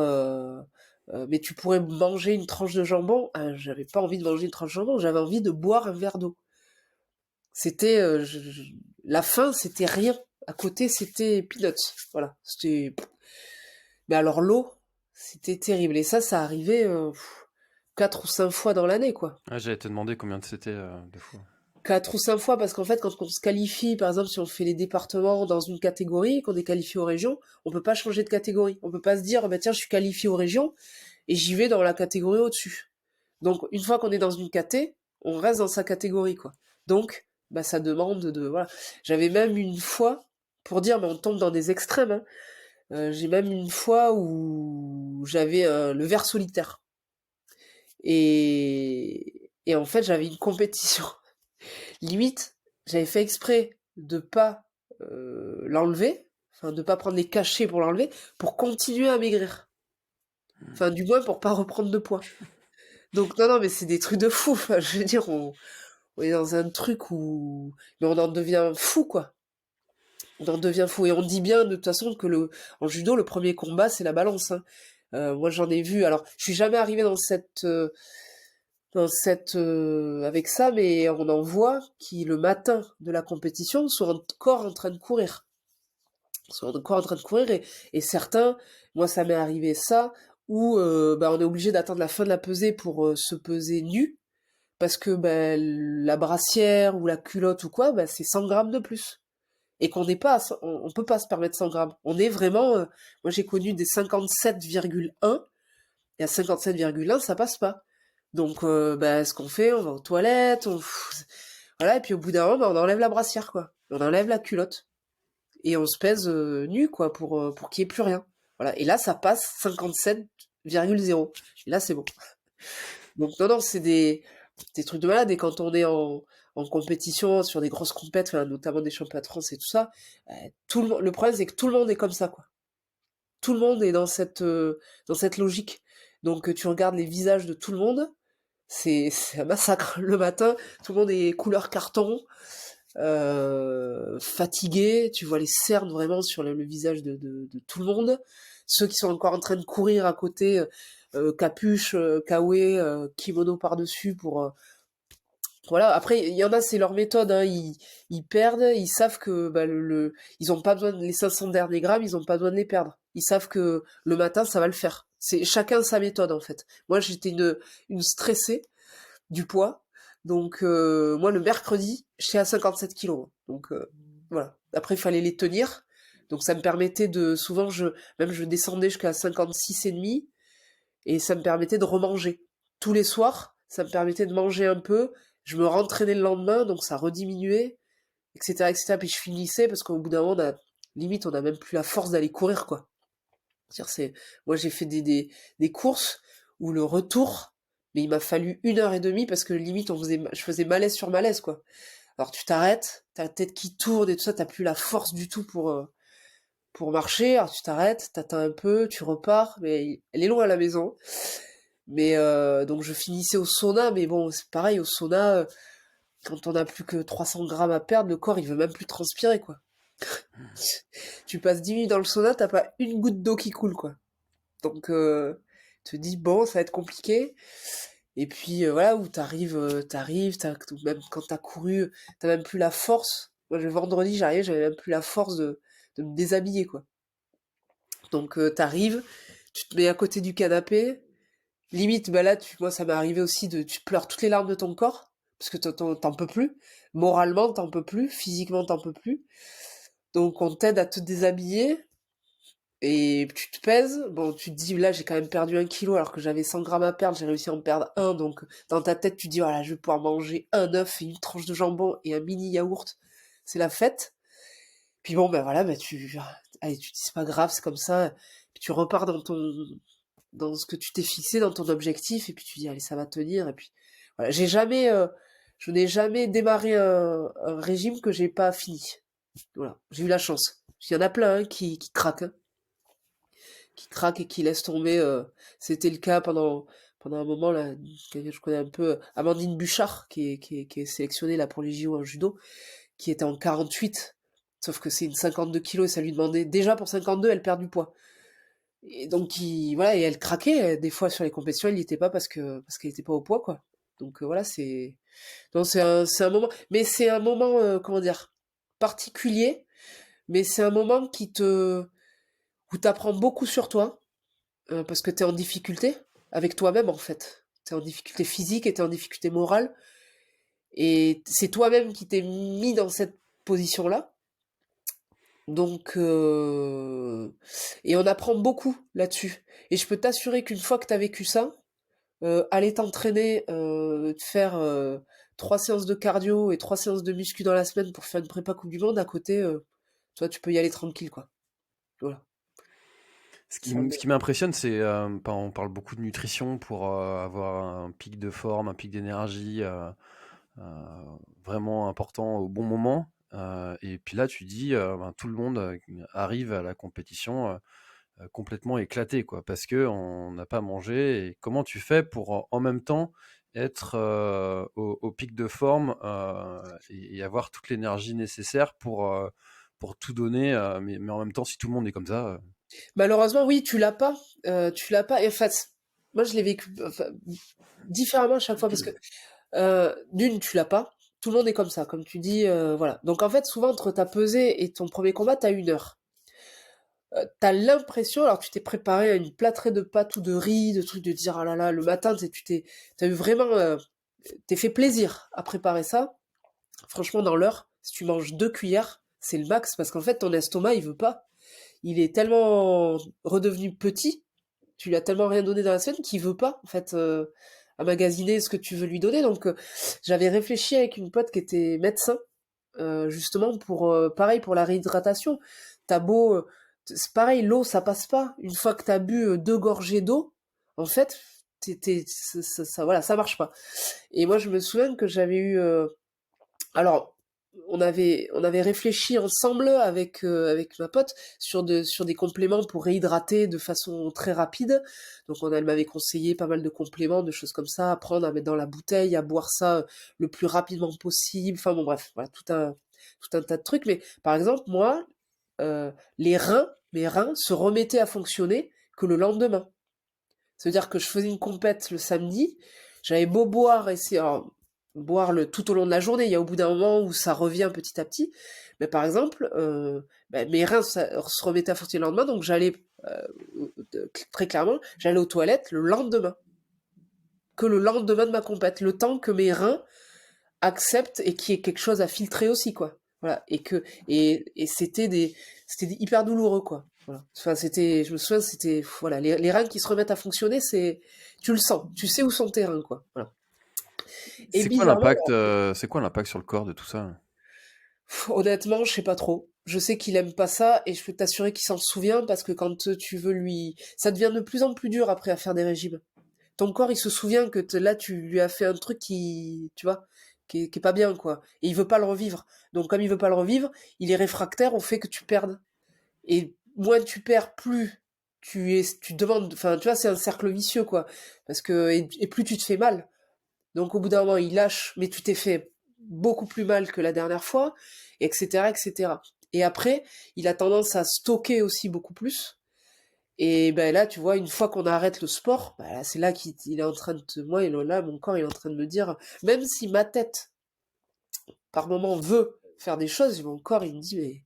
Mais tu pourrais manger une tranche de jambon. Ah, j'avais pas envie de manger une tranche de jambon, j'avais envie de boire un verre d'eau. C'était la faim, c'était rien. À côté, c'était peanuts. Voilà, c'était. Mais alors l'eau, c'était terrible. Et ça arrivait 4 ou 5 fois dans l'année, quoi. Ah, j'allais te demander combien c'était de fois. 4 ou 5 fois, parce qu'en fait, quand on se qualifie, par exemple, si on fait les départements dans une catégorie, qu'on est qualifié aux régions, on peut pas changer de catégorie. On peut pas se dire, bah tiens, je suis qualifié aux régions et j'y vais dans la catégorie au-dessus. Donc, une fois qu'on est dans une caté, on reste dans sa catégorie, quoi. Donc, bah, ça demande de, voilà. J'avais même une fois, pour dire, mais on tombe dans des extrêmes, hein, j'ai même une fois où j'avais le ver solitaire. Et en fait, j'avais une compétition. Limite, j'avais fait exprès de pas l'enlever, enfin de pas prendre les cachets pour l'enlever, pour continuer à maigrir. Enfin, du moins pour pas reprendre de poids. Donc non, non, mais c'est des trucs de fou. Enfin, je veux dire, on est dans un truc où, mais on en devient fou, quoi. On en devient fou. Et on dit bien de toute façon que en judo, le premier combat, c'est la balance, hein. Moi, j'en ai vu. Alors, je suis jamais arrivé avec ça, mais on en voit qui le matin de la compétition sont encore en train de courir. Sont encore en train de courir et certains, moi ça m'est arrivé ça, où bah, on est obligé d'attendre la fin de la pesée pour se peser nu, parce que bah, la brassière ou la culotte ou quoi, bah, c'est 100 grammes de plus. Et qu'on n'est pas, on peut pas se permettre 100 grammes. On est vraiment, moi j'ai connu des 57,1, et à 57,1 ça passe pas. Donc bah, ce qu'on fait, on va aux toilettes, voilà, et puis au bout d'un moment, bah, on enlève la brassière, quoi. On enlève la culotte. Et on se pèse nu, quoi, pour qu'il n'y ait plus rien. Voilà. Et là, ça passe 57,0. Et là, c'est bon. Donc non, non, c'est des trucs de malade. Et quand on est en compétition, sur des grosses compètes, enfin, notamment des championnats de France et tout ça, le problème, c'est que tout le monde est comme ça, quoi. Tout le monde est dans cette logique. Donc tu regardes les visages de tout le monde, c'est un massacre. Le matin, tout le monde est couleur carton, fatigué, tu vois les cernes vraiment sur le visage de tout le monde. Ceux qui sont encore en train de courir à côté, capuche, kawaii, kimono par-dessus pour... voilà, après, il y en a, c'est leur méthode, hein. Ils perdent, ils savent que bah, ils ont pas besoin de les 500 derniers grammes, ils ont pas besoin de les perdre. Ils savent que le matin, ça va le faire. C'est chacun sa méthode, en fait. Moi, j'étais une stressée du poids. Donc moi le mercredi, j'étais à 57 kilos. Donc voilà. Après il fallait les tenir. Donc ça me permettait de souvent je descendais jusqu'à 56 et demi et ça me permettait de remanger. Tous les soirs, ça me permettait de manger un peu, je me rentraînais le lendemain donc ça rediminuait, etc., etc. Puis je finissais parce qu'au bout d'un moment limite on a même plus la force d'aller courir, quoi. C'est-à-dire, moi j'ai fait des courses où le retour, mais il m'a fallu 1 heure et demie parce que limite je faisais malaise sur malaise, quoi. Alors tu t'arrêtes, t'as la tête qui tourne et tout ça, t'as plus la force du tout pour marcher, alors tu t'arrêtes, t'attends un peu, tu repars, mais elle est loin à la maison. Mais donc je finissais au sauna, mais bon c'est pareil au sauna, quand on a plus que 300 grammes à perdre, le corps il veut même plus transpirer, quoi. Tu passes 10 minutes dans le sauna, t'as pas une goutte d'eau qui coule, quoi. Donc, te dis, bon, ça va être compliqué. Et puis, voilà, où même quand t'as couru, t'as même plus la force. Moi, le vendredi, j'avais même plus la force de me déshabiller, quoi. Donc, t'arrives, tu te mets à côté du canapé. Limite, bah là, moi, ça m'est arrivé aussi tu pleures toutes les larmes de ton corps, parce que t'en peux plus. Moralement, t'en peux plus. Physiquement, t'en peux plus. Donc, on t'aide à te déshabiller. Et tu te pèses, bon, tu te dis, là, j'ai quand même perdu 1 kilo alors que j'avais 100 grammes à perdre, j'ai réussi à en perdre un, donc dans ta tête, tu te dis, voilà, je vais pouvoir manger un œuf et une tranche de jambon et un mini yaourt, c'est la fête. Puis bon, ben voilà, allez, tu te dis, c'est pas grave, c'est comme ça, puis tu repars dans ce que tu t'es fixé, dans ton objectif, et puis tu dis, allez, ça va tenir, et puis voilà, je n'ai jamais démarré un régime que j'ai pas fini. Voilà, j'ai eu la chance. Il y en a plein hein, qui craquent, hein, qui craque et qui laisse tomber. C'était le cas pendant un moment là, que je connais un peu, Amandine Bouchard, qui est sélectionnée là pour les JO en judo, qui était en 48. Sauf que c'est une 52 kilos et ça lui demandait, déjà pour 52, elle perd du poids. Et donc, voilà, et elle craquait. Des fois, sur les compétitions, elle n'y était pas parce qu'elle était pas au poids, quoi. Donc, voilà, non, c'est un moment, mais c'est un moment, comment dire, particulier, mais c'est un moment où t'apprends beaucoup sur toi, parce que t'es en difficulté avec toi-même, en fait. T'es en difficulté physique et t'es en difficulté morale. Et c'est toi-même qui t'es mis dans cette position-là. Donc, et on apprend beaucoup là-dessus. Et je peux t'assurer qu'une fois que t'as vécu ça, aller t'entraîner, te faire 3 séances de cardio et 3 séances de muscu dans la semaine pour faire une prépa Coupe du Monde à côté, toi, tu peux y aller tranquille, quoi. Voilà. Ça Ce qui m'impressionne, c'est, on parle beaucoup de nutrition pour avoir un pic de forme, un pic d'énergie euh, vraiment important au bon moment. Et puis là, tu dis, ben, tout le monde arrive à la compétition complètement éclaté, quoi, parce que on n'a pas mangé. Et comment tu fais pour en même temps être au pic de forme et avoir toute l'énergie nécessaire pour tout donner, mais en même temps, si tout le monde est comme ça, Malheureusement, oui, tu l'as pas. Tu l'as pas. Et en fait, moi, je l'ai vécu enfin, différemment à chaque fois parce que d'une, tu l'as pas. Tout le monde est comme ça, comme tu dis, voilà. Donc en fait, souvent entre ta pesée et ton premier combat, t'as 1 heure. T'as l'impression, alors tu t'es préparé à une plâtrée de pâtes ou de riz, de trucs, de dire ah là là, le matin, t'as eu vraiment, t'es fait plaisir à préparer ça. Franchement, dans l'heure, si tu manges 2 cuillères, c'est le max parce qu'en fait, ton estomac, il veut pas. Il est tellement redevenu petit, tu lui as tellement rien donné dans la semaine qu'il veut pas, en fait, emmagasiner ce que tu veux lui donner. Donc, j'avais réfléchi avec une pote qui était médecin, justement pour, pareil, pour la réhydratation. T'as beau, c'est pareil, l'eau, ça passe pas. Une fois que t'as bu 2 gorgées d'eau, en fait, voilà, ça marche pas. Et moi, je me souviens que j'avais eu, alors, on avait réfléchi ensemble avec ma pote sur des compléments pour réhydrater de façon très rapide. Donc elle m'avait conseillé pas mal de compléments, de choses comme ça, à prendre, à mettre dans la bouteille, à boire ça le plus rapidement possible. Enfin bon bref, voilà, tout un tas de trucs. Mais par exemple, moi, euh, mes reins se remettaient à fonctionner que le lendemain. C'est-à-dire que je faisais une compète le samedi, j'avais beau boire, boire tout au long de la journée, il y a au bout d'un moment où ça revient petit à petit. Mais par exemple, mes reins se remettaient à fonctionner le lendemain, donc j'allais, très clairement, j'allais aux toilettes le lendemain. Que le lendemain de ma compète, le temps que mes reins acceptent et qu'il y ait quelque chose à filtrer aussi, quoi. Voilà. Et c'était hyper douloureux, quoi. Voilà. Enfin, je me souviens, voilà, les reins qui se remettent à fonctionner, tu le sens, tu sais où sont tes reins, quoi. Voilà. Et bizarrement, c'est quoi l'impact sur le corps de tout ça? honnêtement, je sais pas trop. Je sais qu'il aime pas ça et je peux t'assurer qu'il s'en souvient parce que quand tu veux ça devient de plus en plus dur après à faire des régimes. Ton corps, il se souvient que là, tu lui as fait un truc tu vois, qui est pas bien, quoi. Et il veut pas le revivre. Donc, comme il veut pas le revivre, il est réfractaire au fait que tu perdes. Et moins tu perds, plus tu demandes, enfin, tu vois, c'est un cercle vicieux, quoi. Parce que, et plus tu te fais mal. Donc, au bout d'un moment, il lâche, mais tu t'es fait beaucoup plus mal que la dernière fois, etc., etc. Et après, il a tendance à stocker aussi beaucoup plus. Et ben là, tu vois, une fois qu'on arrête le sport, ben là, c'est là qu'il est en train là, mon corps, il est en train de me dire, même si ma tête, par moment, veut faire des choses, mon corps, il me dit, mais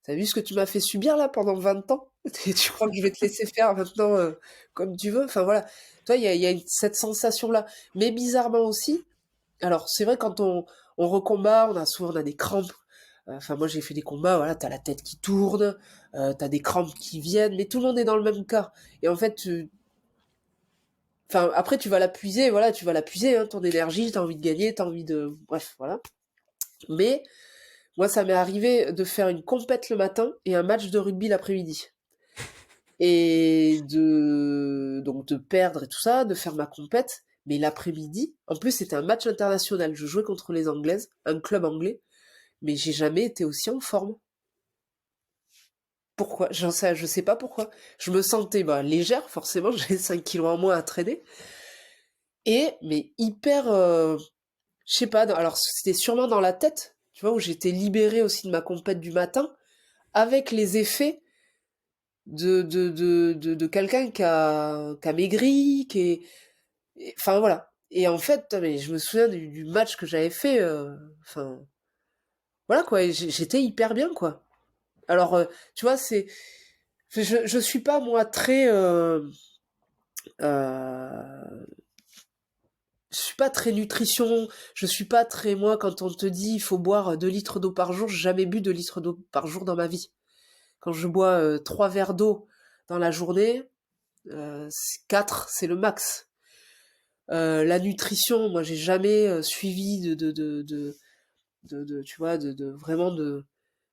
t'as vu ce que tu m'as fait subir là pendant 20 ans? Et tu crois que je vais te laisser faire maintenant comme tu veux? Enfin voilà, toi, il y a cette sensation-là. Mais bizarrement aussi, alors c'est vrai quand on recombat, on a des crampes. Enfin moi j'ai fait des combats, voilà, t'as la tête qui tourne, t'as des crampes qui viennent, mais tout le monde est dans le même cas. Et en fait, enfin après tu vas l'appuyer, voilà, tu vas l'appuyer, hein, ton énergie, t'as envie de gagner, t'as envie de, bref, voilà. Mais moi ça m'est arrivé de faire une compète le matin et un match de rugby l'après-midi. Et donc de perdre et tout ça, de faire ma compète. Mais l'après-midi, en plus c'était un match international, je jouais contre les Anglaises, un club anglais, mais j'ai jamais été aussi en forme. Pourquoi? Je sais pas pourquoi. Je me sentais bah, légère, forcément, j'ai 5 kilos en moins à traîner. Mais hyper, je sais pas, alors c'était sûrement dans la tête, tu vois, où j'étais libérée aussi de ma compète du matin, avec les effets. de quelqu'un qui a maigri, enfin voilà. Et en fait, mais je me souviens du match que j'avais fait, enfin voilà quoi, et j'étais hyper bien quoi. Alors tu vois, je suis pas moi très euh, je suis pas très nutrition, je suis pas très moi quand on te dit il faut boire 2 litres d'eau par jour, j'ai jamais bu 2 litres d'eau par jour dans ma vie. Quand je bois 3 verres d'eau dans la journée, 4 c'est le max. La nutrition, moi j'ai jamais suivi tu vois, vraiment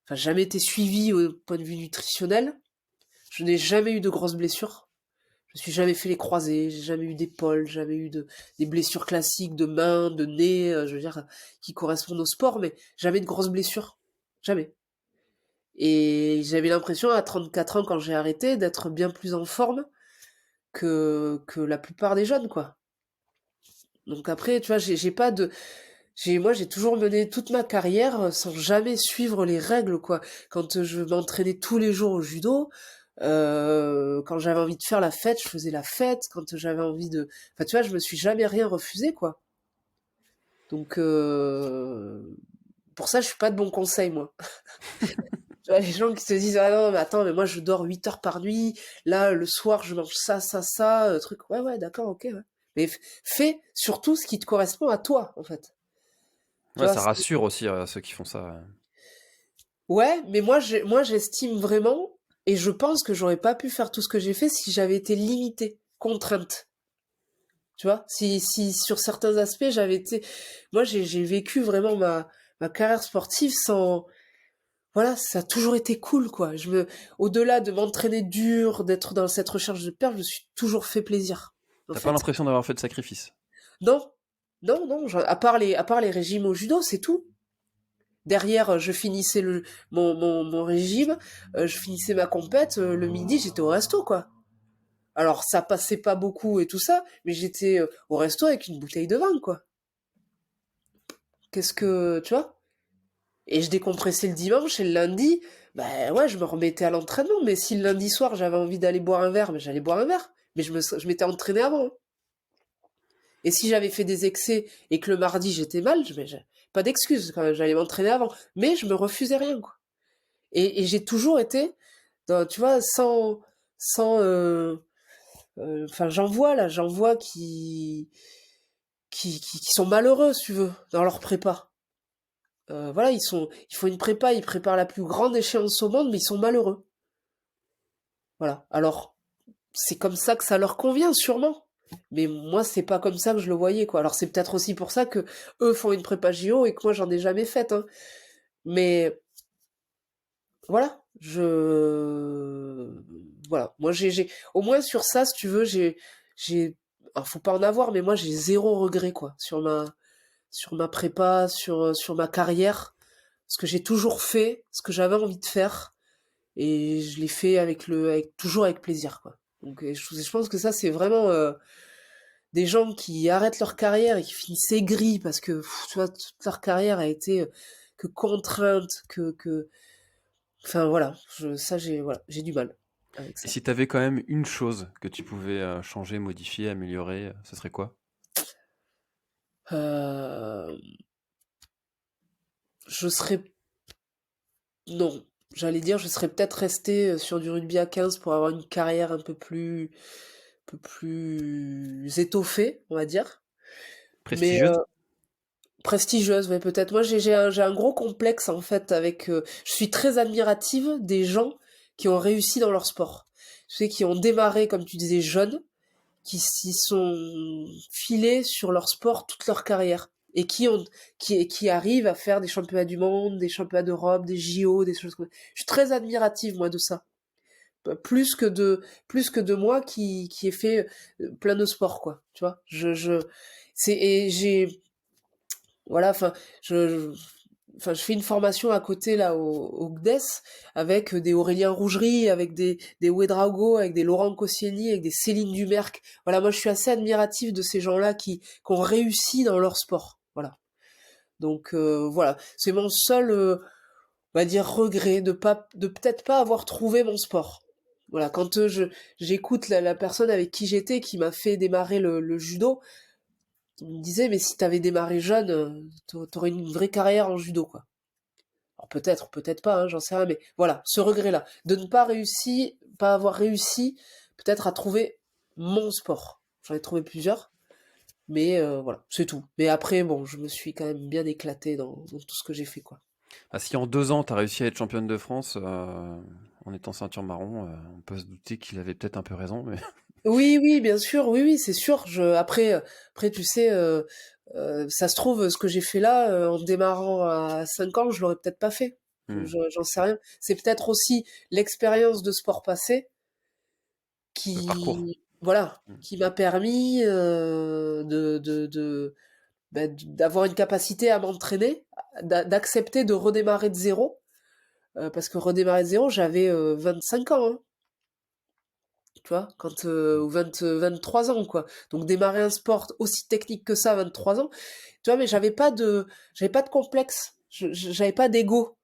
enfin jamais été suivi au point de vue nutritionnel. Je n'ai jamais eu de grosses blessures. Je me suis jamais fait les croisés, j'ai jamais eu d'épaule, jamais eu des blessures classiques de main, de nez, je veux dire, qui correspondent au sport, mais jamais de grosses blessures. Jamais. Et j'avais l'impression, à 34 ans, quand j'ai arrêté, d'être bien plus en forme que la plupart des jeunes, quoi. Donc après, tu vois, j'ai pas de, moi, j'ai toujours mené toute ma carrière sans jamais suivre les règles, quoi. Quand je m'entraînais tous les jours au judo, quand j'avais envie de faire la fête, je faisais la fête. Quand j'avais envie de, enfin, tu vois, je me suis jamais rien refusé, quoi. Donc, pour ça, je suis pas de bon conseil, moi. Tu vois, les gens qui se disent, ah non, mais attends, mais moi, je dors 8 heures par nuit. Là, le soir, je mange ça, truc. Ouais, ouais, d'accord, ok, ouais. Mais fais surtout ce qui te correspond à toi, en fait. Tu Ouais, vois, ça rassure aussi ceux qui font ça. ouais, mais moi j'estime vraiment, et je pense que j'aurais pas pu faire tout ce que j'ai fait si j'avais été limitée, contrainte. Tu vois, si sur certains aspects j'avais été, moi j'ai vécu vraiment ma carrière sportive sans, voilà, ça a toujours été cool quoi. Au-delà de m'entraîner dur, d'être dans cette recherche de perf, je me suis toujours fait plaisir. En T'as pas fait, l'impression d'avoir fait de sacrifice. non, non, à part les régimes au judo, c'est tout. Derrière, je finissais mon régime, je finissais ma compète, le midi, j'étais au resto, quoi. Alors, ça passait pas beaucoup et tout ça, mais j'étais au resto avec une bouteille de vin, quoi. Qu'est-ce que, tu vois? Et je décompressais le dimanche et le lundi, bah ouais, je me remettais à l'entraînement. Mais si le lundi soir, j'avais envie d'aller boire un verre, ben, j'allais boire un verre. Mais je m'étais entraîné avant, hein. Et si j'avais fait des excès et que le mardi, j'étais mal, pas d'excuse, quand même, j'allais m'entraîner avant. Mais je me refusais rien, quoi. Et j'ai toujours été, tu vois, sans, enfin, j'en vois qui sont malheureux, si tu veux, dans leur prépa. Voilà, ils font une prépa, ils préparent la plus grande échéance au monde, mais ils sont malheureux. Voilà. Alors, c'est comme ça que ça leur convient, sûrement. Mais moi, c'est pas comme ça que je le voyais, quoi. Alors, c'est peut-être aussi pour ça que eux font une prépa JO et que moi, j'en ai jamais faite, hein. Mais voilà, voilà. Moi, au moins sur ça, si tu veux, alors, faut pas en avoir, mais moi, j'ai zéro regret, quoi, sur ma prépa, sur ma carrière. Parce que j'ai toujours fait ce que j'avais envie de faire. Et je l'ai fait toujours avec plaisir, quoi. Donc, je pense que ça, c'est vraiment, des gens qui arrêtent leur carrière et qui finissent aigris parce que, tu vois, toute leur carrière a été que contrainte, enfin voilà, voilà, j'ai du mal avec Et ça. si t'avais quand même une chose que tu pouvais changer, modifier, améliorer, ce serait quoi? Euh, je serais, non, j'allais dire, je serais peut-être resté sur du rugby à 15 pour avoir une carrière un peu plus étoffée, on va dire. Mais Prestigieuse? prestigieuse, ouais, peut-être. Moi, j'ai un gros complexe en fait avec. Je suis très admirative des gens qui ont réussi dans leur sport. Tu sais, qui ont démarré, comme tu disais, jeunes, qui s'y sont filés sur leur sport toute leur carrière et qui arrivent à faire des championnats du monde, des championnats d'Europe, des JO, des choses comme ça. Je suis très admirative moi de ça. Plus que de moi qui ai fait plein de sports quoi, tu vois. C'est et j'ai voilà, enfin, je fais une formation à côté là au GDES avec des Aurélien Rougerie, avec des Ouedraogo, avec des Laurent Koscielny, avec des Céline Dumerc. Voilà, moi je suis assez admiratif de ces gens-là qui ont réussi dans leur sport. Voilà. Donc voilà, c'est mon seul, on va dire regret de peut-être pas avoir trouvé mon sport. Voilà, quand j'écoute la personne avec qui j'étais, qui m'a fait démarrer le judo, il me disait, mais si t'avais démarré jeune, t'aurais une vraie carrière en judo, quoi. Alors peut-être, peut-être pas, hein, j'en sais rien, mais voilà, ce regret-là, de ne pas avoir réussi, peut-être à trouver mon sport. J'en ai trouvé plusieurs, mais voilà, c'est tout. Mais après, bon, je me suis quand même bien éclatée dans tout ce que j'ai fait, quoi. Ah, si en 2 ans, tu as réussi à être championne de France en étant ceinture marron, on peut se douter qu'il avait peut-être un peu raison, mais... Oui, oui, bien sûr, oui, oui, c'est sûr. Après, tu sais, ça se trouve, ce que j'ai fait là, en démarrant à 5 ans, je l'aurais peut-être pas fait. Hmm. J'en sais rien. C'est peut-être aussi l'expérience de sport passé Le parcours. qui, voilà, Hmm. qui m'a permis d'avoir une capacité à m'entraîner, d'accepter de redémarrer de zéro. Parce que redémarrer de zéro, j'avais 25 ans, hein. Tu vois, ou 23 ans, quoi. Donc démarrer un sport aussi technique que ça à 23 ans, tu vois, mais j'avais pas de complexe, j'avais pas d'ego.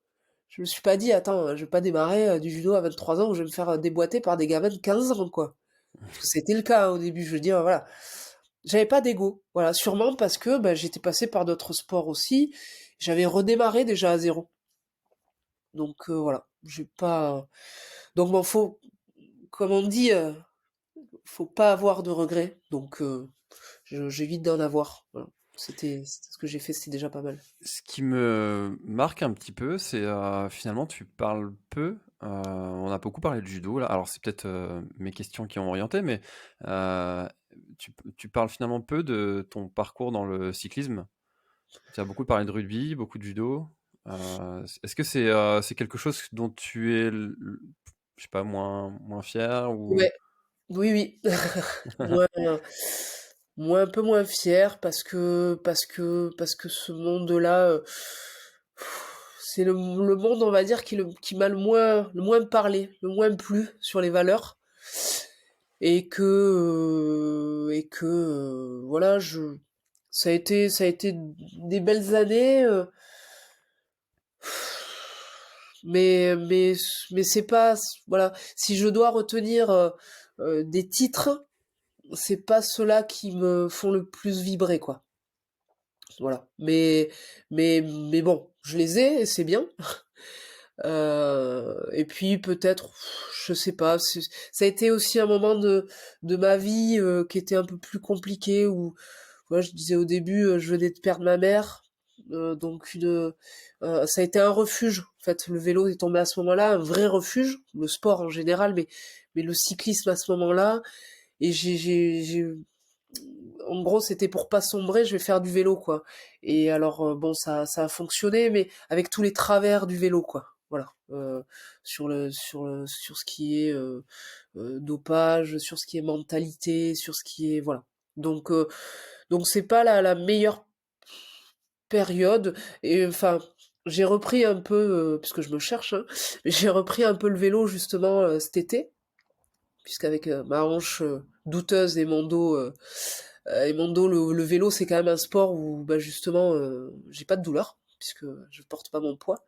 Je me suis pas dit, attends, je vais pas démarrer du judo à 23 ans où je vais me faire déboîter par des gamins de 15 ans, quoi. Parce que c'était le cas au début, je veux dire, voilà. J'avais pas d'ego, voilà, sûrement parce que j'étais passé par d'autres sports aussi. J'avais redémarré déjà à zéro. Donc voilà, j'ai pas. Donc bon, comme on dit, faut pas avoir de regrets. Donc j'évite d'en avoir. Voilà. C'était ce que j'ai fait, c'était déjà pas mal. Ce qui me marque un petit peu, c'est finalement tu parles peu. On a beaucoup parlé de judo là. Alors c'est peut-être mes questions qui ont orienté, mais euh, tu parles finalement peu de ton parcours dans le cyclisme. Tu as beaucoup parlé de rugby, beaucoup de judo. Est-ce que c'est quelque chose dont tu es, je sais pas, moins fier ou... Ouais, oui, oui. Moins, un peu moins fier parce que ce monde-là, c'est le monde, on va dire, qui m'a le moins parlé, le moins plu sur les valeurs. Voilà, ça a été des belles années. Mais c'est pas, voilà, si je dois retenir des titres, c'est pas ceux-là qui me font le plus vibrer, quoi. Voilà. Mais bon, je les ai et c'est bien. Et puis peut-être, je sais pas, ça a été aussi un moment de ma vie qui était un peu plus compliqué où, voilà, je disais au début, je venais de perdre ma mère, donc ça a été un refuge. En fait, le vélo est tombé à ce moment-là, un vrai refuge, le sport en général, mais le cyclisme à ce moment-là. Et en gros, c'était pour pas sombrer, je vais faire du vélo, quoi. Et alors, bon, ça a fonctionné, mais avec tous les travers du vélo, quoi. Voilà. Sur ce qui est dopage, sur ce qui est mentalité, sur ce qui est, voilà. Donc c'est pas la meilleure période. Et enfin, j'ai repris un peu, puisque je me cherche, hein, mais j'ai repris un peu le vélo justement cet été, puisqu'avec ma hanche douteuse et mon dos, le vélo, c'est quand même un sport où justement, j'ai pas de douleur, puisque je porte pas mon poids.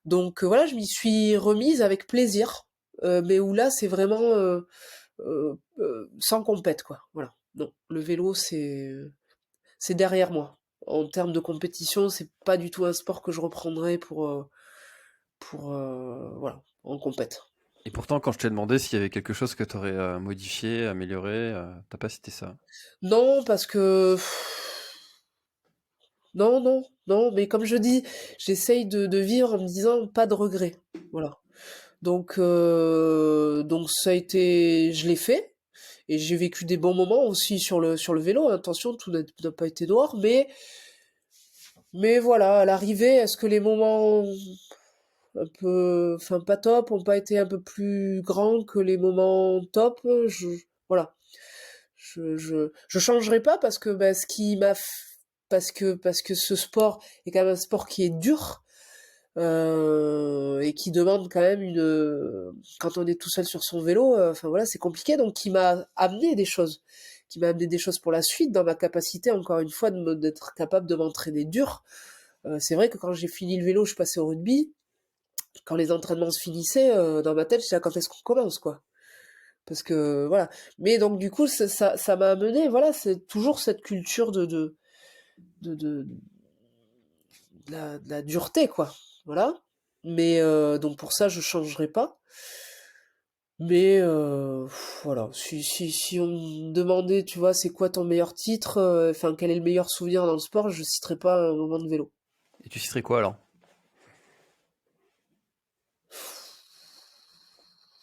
Donc voilà, je m'y suis remise avec plaisir, mais où là, c'est vraiment sans compète, quoi. Voilà. Non, le vélo, c'est derrière moi. En termes de compétition, c'est pas du tout un sport que je reprendrais pour voilà, en compète. Et pourtant, quand je t'ai demandé s'il y avait quelque chose que tu aurais modifié, amélioré, t'as pas cité ça. Non, parce que non, non, non, mais comme je dis, j'essaye de vivre en me disant pas de regrets. Voilà. Donc ça a été, je l'ai fait et j'ai vécu des bons moments aussi sur le vélo. Attention, tout n'a pas été noir, mais voilà, à l'arrivée, est-ce que les moments un peu, enfin pas top, ont pas été un peu plus grands que les moments top? Voilà, je changerai pas parce que ce qui parce que ce sport est quand même un sport qui est dur. Et qui demande quand même quand on est tout seul sur son vélo, enfin voilà, c'est compliqué, donc qui m'a amené des choses pour la suite, dans ma capacité, encore une fois, d'être capable de m'entraîner dur. C'est vrai que quand j'ai fini le vélo, je suis passée au rugby. Quand les entraînements se finissaient, dans ma tête, je disais, ah, quand est-ce qu'on commence, quoi? parce que voilà. Mais donc du coup, ça m'a amené, voilà, c'est toujours cette culture de de la dureté, quoi. Voilà. Mais donc pour ça, je changerai pas. Mais voilà, si on me demandait, tu vois, c'est quoi ton meilleur titre, enfin quel est le meilleur souvenir dans le sport, je citerai pas un moment de vélo. Et tu citerais quoi alors?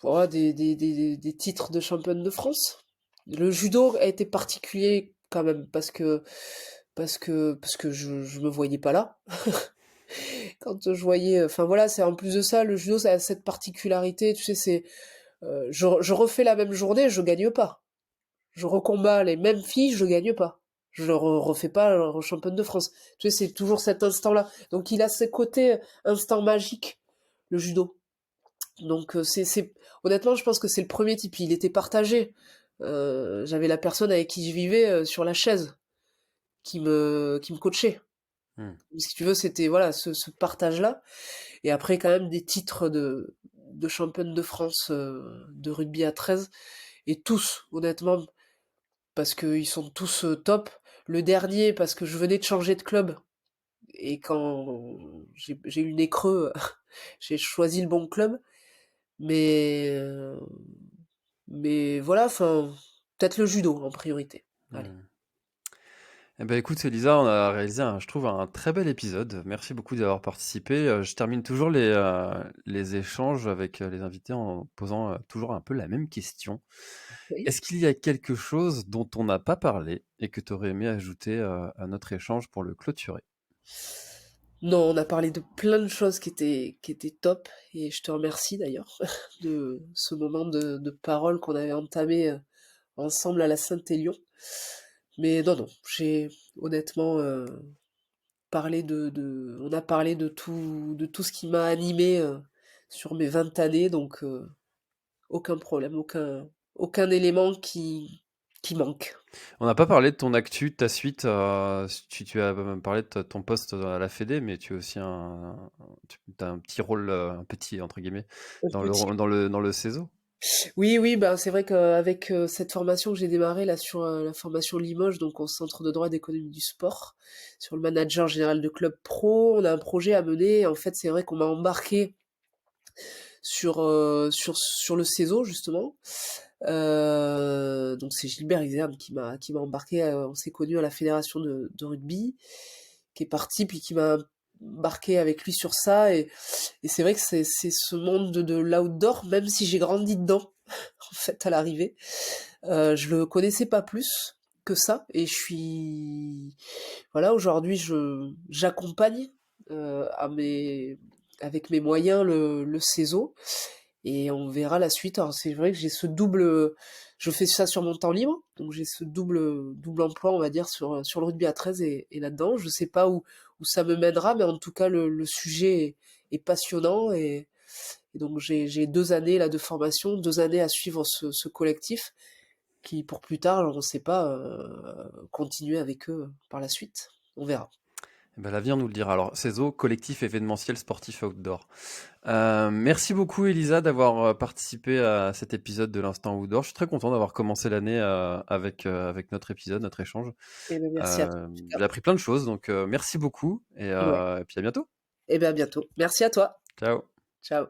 Voilà, des titres de championne de France. Le judo a été particulier quand même parce que je me voyais pas là. Quand je voyais, enfin voilà, c'est en plus de ça, le judo ça a cette particularité, tu sais, c'est je refais la même journée, je gagne pas. Je recombats les mêmes filles, je gagne pas. Je refais pas championne de France. Tu sais, c'est toujours cet instant-là. Donc il a ce côté instant magique, le judo. Donc honnêtement, je pense que c'est le premier type. Il était partagé. J'avais la personne avec qui je vivais sur la chaise qui me coachait. Hmm. Si tu veux, c'était voilà ce partage-là. Et après, quand même, des titres de championne de France de rugby à 13. Et tous, honnêtement, parce qu'ils sont tous top. Le dernier, parce que je venais de changer de club. Et quand j'ai eu le nez creux, j'ai choisi le bon club. Mais, euh, mais voilà, enfin, peut-être le judo en priorité. Allez. Hmm. Eh ben écoute Elisa, on a réalisé je trouve un très bel épisode. Merci beaucoup d'avoir participé. Je termine toujours les échanges avec les invités en posant toujours un peu la même question. Oui. Est-ce qu'il y a quelque chose dont on n'a pas parlé et que tu aurais aimé ajouter à notre échange pour le clôturer? Non, on a parlé de plein de choses qui étaient top, et je te remercie d'ailleurs de ce moment de parole qu'on avait entamé ensemble à la Saint-Élion. Mais non, non, j'ai honnêtement parlé on a parlé de tout ce qui m'a animé sur mes 20 années, donc aucun problème, aucun élément qui manque. On n'a pas parlé de ton actu, de ta suite. Tu as parlé de ton poste à la Fédé, mais tu as aussi t'as un petit rôle, un petit entre guillemets, Un petit. dans le CESO. Oui, oui, ben c'est vrai qu'avec cette formation que j'ai démarrée là sur la formation Limoges, donc au Centre de droit et d'économie du sport, sur le manager général de club pro, on a un projet à mener. En fait, c'est vrai qu'on m'a embarqué sur le CESO justement. Donc c'est Gilbert Exerbe qui m'a embarqué. On s'est connus à la fédération de rugby, qui est parti puis qui m'a embarqué avec lui sur ça. Et c'est vrai que c'est ce monde de l'outdoor, même si j'ai grandi dedans en fait à l'arrivée. Je le connaissais pas plus que ça, et je suis voilà, aujourd'hui j'accompagne avec mes moyens le CESO, et on verra la suite. Alors c'est vrai que j'ai ce double, je fais ça sur mon temps libre, donc j'ai ce double emploi, on va dire, sur le rugby à 13 et là-dedans. Je sais pas où ça me mènera, mais en tout cas le sujet est passionnant, et donc j'ai 2 années là de formation, 2 années à suivre ce collectif qui pour plus tard, on ne sait pas, continuer avec eux par la suite. On verra. Eh ben, l'avenir nous le dira. Alors, CESO, collectif événementiel sportif outdoor. Merci beaucoup, Elisa, d'avoir participé à cet épisode de l'Instant Outdoor. Je suis très content d'avoir commencé l'année avec notre épisode, notre échange. Et bien, merci à toi, en tout cas. J'ai appris plein de choses, donc merci beaucoup Ouais. et puis à bientôt. Et bien, à bientôt. Merci à toi. Ciao. Ciao.